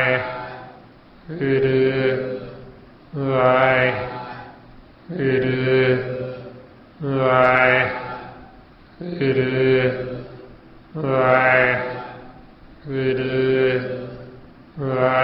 A: ਵਾਹਿਗੁਰੂ ਵਾਹਿਗੁਰੂ ਵਾਹਿਗੁਰੂ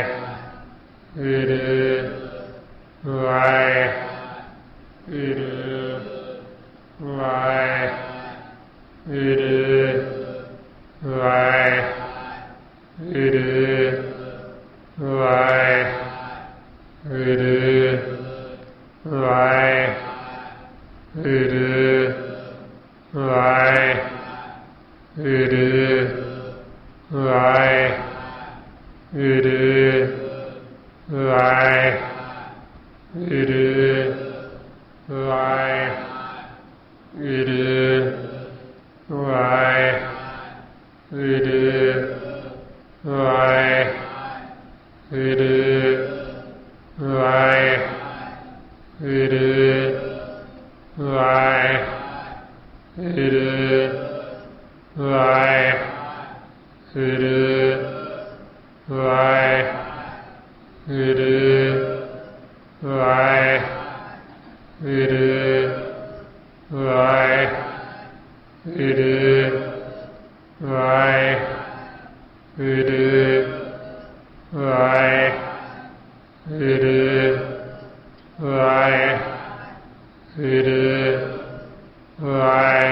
A: ਵਾਹਿਗੁਰੂ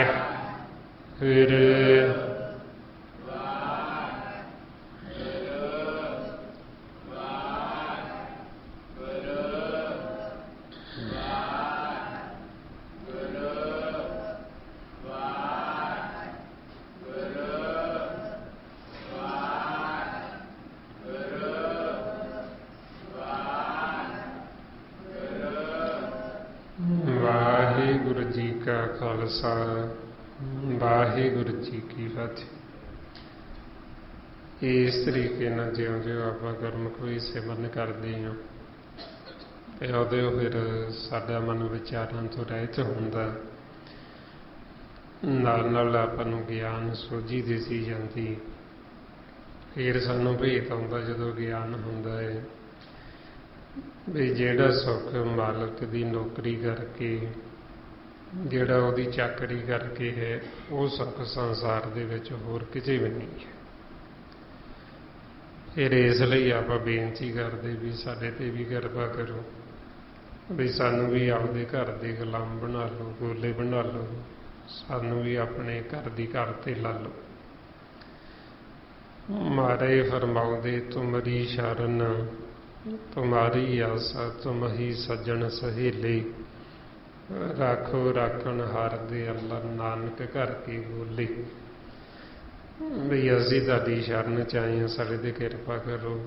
A: ਵਾਹਿਗੁਰੂ ਵਾਹਿਗੁਰੂ ਜੀ ਕਾ ਖਾਲਸਾ, ਵਾਹਿਗੁਰੂ ਜੀ ਕੀ ਫਤਿਹ। ਇਸ ਤਰੀਕੇ ਨਾਲ ਜਿਉਂ-ਜਿਉਂ ਆਪਾਂ ਗੁਰਮੁਖ ਵੀ ਸਿਮਰਨ ਕਰਦੇ ਹਾਂ ਤੇ ਉਦੋਂ ਫਿਰ ਸਾਡਾ ਮਨ ਵਿਚਾਰਾਂ ਤੋਂ ਰਹਿਤ ਹੁੰਦਾ, ਨਾਲ ਨਾਲ ਆਪਾਂ ਨੂੰ ਗਿਆਨ ਸੋਝੀ ਦਿਸੀ ਜਾਂਦੀ। ਫਿਰ ਸਾਨੂੰ ਭੇਤ ਆਉਂਦਾ ਜਦੋਂ ਗਿਆਨ ਹੁੰਦਾ ਹੈ ਵੀ ਜਿਹੜਾ ਸੁੱਖ ਮਾਲਕ ਦੀ ਨੌਕਰੀ ਕਰਕੇ, ਜਿਹੜਾ ਉਹਦੀ ਚਾਕਰੀ ਕਰਕੇ ਹੈ, ਉਹ ਸੁੱਖ ਸੰਸਾਰ ਦੇ ਵਿੱਚ ਹੋਰ ਕਿਤੇ ਵੀ ਨਹੀਂ ਹੈ। ਫਿਰ ਇਸ ਲਈ ਆਪਾਂ ਬੇਨਤੀ ਕਰਦੇ ਵੀ ਸਾਡੇ ਤੇ ਵੀ ਕਿਰਪਾ ਕਰੋ, ਵੀ ਸਾਨੂੰ ਵੀ ਆਪਦੇ ਘਰ ਦੇ ਗੁਲਾਮ ਬਣਾ ਲਓ, ਗੋਲੇ ਬਣਾ ਲਓ, ਸਾਨੂੰ ਵੀ ਆਪਣੇ ਘਰ ਦੀ ਘਰ ਤੇ ਲਾ ਲਓ। ਮਾਰੇ ਫਰਮਾਉਂਦੇ ਤੁਮਰੀ ਸ਼ਰਨ, ਤੁਮਾਰੀ ਆਸਾ ਤੁਮ ਹੀ ਸੱਜਣ ਸਹੇਲੇ, ਰਾਖੋ ਰਾਖਣ ਹਾਰ ਦੇ ਅੱਲਾ ਨਾਨਕ ਘਰ ਕੀ ਬੋਲੇ। ਵੀ ਅਸੀਂ ਤੁਹਾਡੀ ਸ਼ਰਨ ਚ ਆਏ ਹਾਂ, ਸਾਡੇ ਤੇ ਕਿਰਪਾ ਕਰੋ,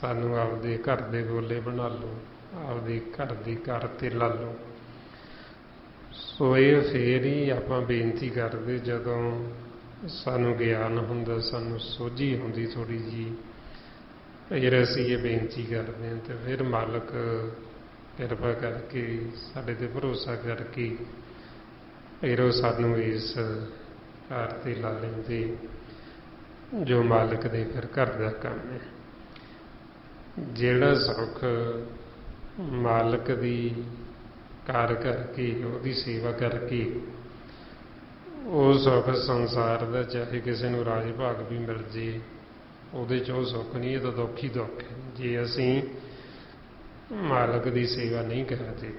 A: ਸਾਨੂੰ ਆਪਦੇ ਘਰ ਦੇ ਗੋਲੇ ਬਣਾ ਲਓ, ਆਪਦੀ ਘਰ ਦੀ ਘਰ ਤੇ ਲਾ ਲਓ। ਸੋ ਇਹ ਫੇਰ ਹੀ ਆਪਾਂ ਬੇਨਤੀ ਕਰਦੇ ਜਦੋਂ ਸਾਨੂੰ ਗਿਆਨ ਹੁੰਦਾ, ਸਾਨੂੰ ਸੋਝੀ ਹੁੰਦੀ ਥੋੜ੍ਹੀ ਜਿਹੀ, ਫਿਰ ਅਸੀਂ ਇਹ ਬੇਨਤੀ ਕਰਦੇ ਹਾਂ ਤੇ ਫਿਰ ਮਾਲਕ ਕਿਰਪਾ ਕਰਕੇ ਸਾਡੇ ਤੇ ਭਰੋਸਾ ਕਰਕੇ ਫਿਰ ਉਹ ਸਾਨੂੰ ਇਸ ਘਰ ਤੇ ਲਾ ਲੈਂਦੇ ਜੋ ਮਾਲਕ ਦੇ ਫਿਰ ਘਰ ਦਾ ਕੰਮ ਹੈ। ਜਿਹੜਾ ਸੁੱਖ ਮਾਲਕ ਦੀ ਕਾਰ ਕਰਕੇ, ਉਹਦੀ ਸੇਵਾ ਕਰਕੇ, ਉਹ ਸੁੱਖ ਸੰਸਾਰ ਦਾ ਚਾਹੇ ਕਿਸੇ ਨੂੰ ਰਾਜ ਭਾਗ ਵੀ ਮਿਲ ਜੇ, ਉਹਦੇ 'ਚ ਉਹ ਸੁੱਖ ਨਹੀਂ, ਇਹ ਤਾਂ ਦੁੱਖ ਹੀ ਦੁੱਖ ਹੈ ਜੇ ਅਸੀਂ ਮਾਲਕ ਦੀ ਸੇਵਾ ਨਹੀਂ ਕਰਦੇ।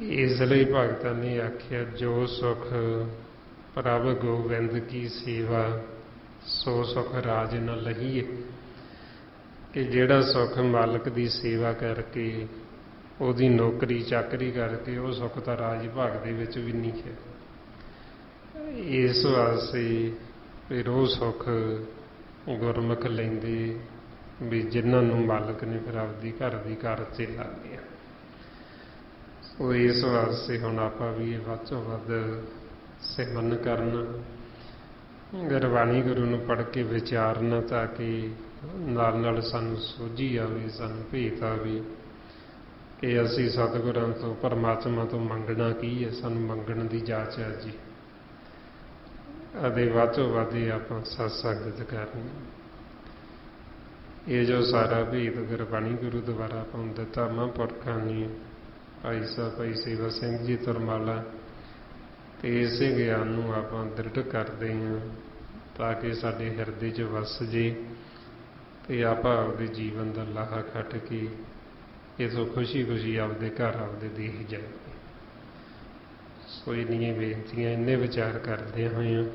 A: ਇਸ ਲਈ ਭਗਤਾਂ ਨੇ ਆਖਿਆ ਜੋ ਸੁੱਖ ਪ੍ਰਭ ਗੋਬਿੰਦ ਕੀ ਸੇਵਾ ਸੋ ਸੁੱਖ ਰਾਜ ਨ ਲਹੀਏ, ਕਿ ਜਿਹੜਾ ਸੁੱਖ ਮਾਲਕ ਦੀ ਸੇਵਾ ਕਰਕੇ, ਉਹਦੀ ਨੌਕਰੀ ਚਾਕਰੀ ਕਰਕੇ, ਉਹ ਸੁੱਖ ਤਾਂ ਰਾਜ ਭਾਗ ਦੇ ਵਿੱਚ ਵੀ ਨਹੀਂ ਹੈ। ਇਸ ਵਾਸਤੇ ਫਿਰ ਉਹ ਸੁੱਖ ਗੁਰਮੁਖ ਲੈਂਦੇ ਵੀ ਜਿਨ੍ਹਾਂ ਨੂੰ ਮਾਲਕ ਨੇ ਫਿਰ ਆਪਦੀ ਘਰ ਦੀ ਘਰ 'ਤੇ ਲਾ ਲਿਆ। ਸੋ ਇਸ ਵਾਸਤੇ ਹੁਣ ਆਪਾਂ ਵੀ ਇਹ ਵੱਧ ਤੋਂ ਵੱਧ ਸਿਮਰਨ ਕਰਨ, ਗੁਰਬਾਣੀ ਗੁਰੂ ਨੂੰ ਪੜ੍ਹ ਕੇ ਵਿਚਾਰਨਾ, ਤਾਂ ਕਿ ਨਾਲ ਨਾਲ ਸਾਨੂੰ ਸੋਝੀ ਆਵੇ, ਸਾਨੂੰ ਭੇਤ ਆਵੇ ਕਿ ਅਸੀਂ ਸਤਿਗੁਰਾਂ ਤੋਂ, ਪਰਮਾਤਮਾ ਤੋਂ ਮੰਗਣਾ ਕੀ ਹੈ, ਸਾਨੂੰ ਮੰਗਣ ਦੀ ਜਾਚ ਹੈ ਜੀ। ਅਤੇ ਵੱਧ ਤੋਂ ਵੱਧ ਆਪਾਂ ਸਤ ਸੰਗਤ ਕਰਨੀ। ਇਹ ਜੋ ਸਾਰਾ ਭੇਤ ਗੁਰਬਾਣੀ ਗੁਰੂ ਦੁਆਰਾ ਆਪਾਂ ਨੂੰ ਦਿੱਤਾ ਮਹਾਂਪੁਰਖਾਂ ਨੇ, ਭਾਈ ਸਾਹਿਬ ਭਾਈ ਸੇਵਾ ਸਿੰਘ ਜੀ ਤਰਮਾਲਾ, ਤੇ ਇਸੇ ਗਿਆਨ ਨੂੰ ਆਪਾਂ ਦ੍ਰਿੜ ਕਰਦੇ ਹਾਂ ਤਾਂ ਕਿ ਸਾਡੇ ਹਿਰਦੇ 'ਚ ਵਸ ਜੇ ਤੇ ਆਪਾਂ ਆਪਦੇ ਜੀਵਨ ਦਾ ਲਾਹਾ ਖੱਟ ਕੇ ਇਥੋਂ ਖੁਸ਼ੀ ਖੁਸ਼ੀ ਆਪਦੇ ਘਰ ਆਪਦੇ ਦੇਖ ਜਾਈਏ। ਸੋ ਇੰਨੀਆਂ ਬੇਨਤੀਆਂ, ਇੰਨੇ ਵਿਚਾਰ ਕਰਦੇ ਹੋਏ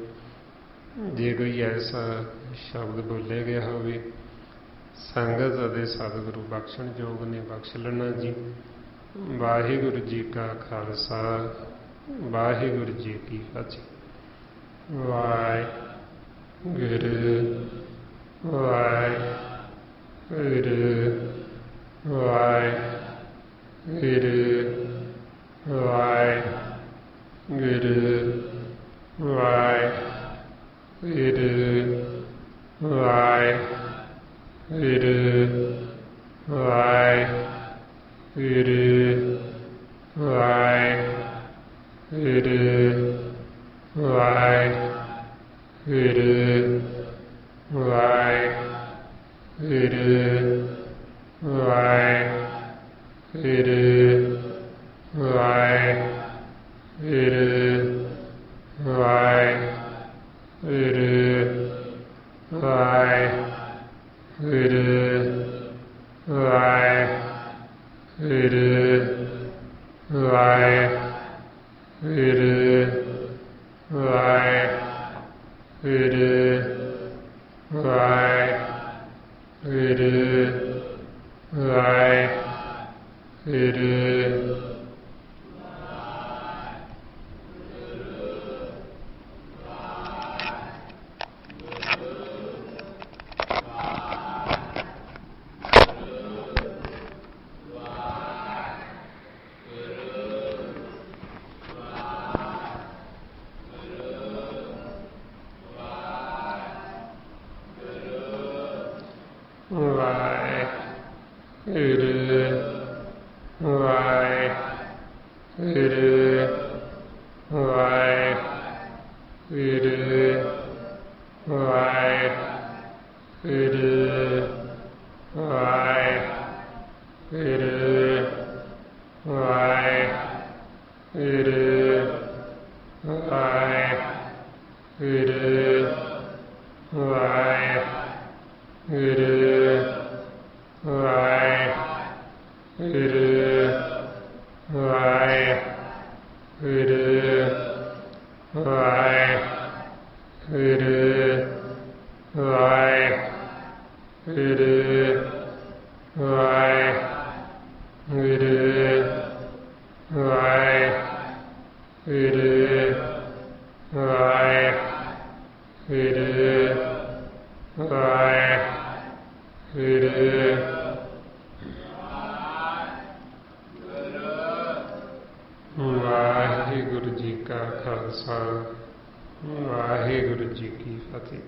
A: ਜੇ ਕੋਈ ਐਸਾ ਸ਼ਬਦ ਬੋਲਿਆ ਗਿਆ ਹੋਵੇ ਸੰਗਤ ਅਤੇ ਸਤਿਗੁਰੂ ਬਖਸ਼ਣਯੋਗ ਨੇ, ਬਖਸ਼ ਲੈਣਾ ਜੀ। ਵਾਹਿਗੁਰੂ ਜੀ ਕਾ ਖਾਲਸਾ, ਵਾਹਿਗੁਰੂ ਜੀ ਕੀ ਫਤਿਹ। ਵਾਹਿਗੁਰੂ ਵਾਹਿਗੁਰੂ ਵਾਹਿਗੁਰੂ ਵਾਹਿਗੁਰੂ ਵਾਹਿਗੁਰੂ ਵਾਹਿਗੁਰੂ ਵਾਹਿਗੁਰੂ ਵਾਹਿਗੁਰੂ ਵਾਹਿਗੁਰੂ ਵਾਹਿਗੁਰੂ ਵਾਹਿਗੁਰੂ ਵਾਹਿਗੁਰੂ ਵਾਹਿਗੁਰੂ ਵਾਹਿਗੁਰੂ ਵਾਹਿਗੁਰੂ ਵਾਹਿਗੁਰੂ ਵਾਹਿਗੁਰੂ ਵਾਹਿਗੁਰੂ ਵਾਹਿਗੁਰੂ ਕਾ ਖਾਲਸਾ ਵਾਹਿਗੁਰੂ ਜੀ ਕੀ ਫਤਿਹ।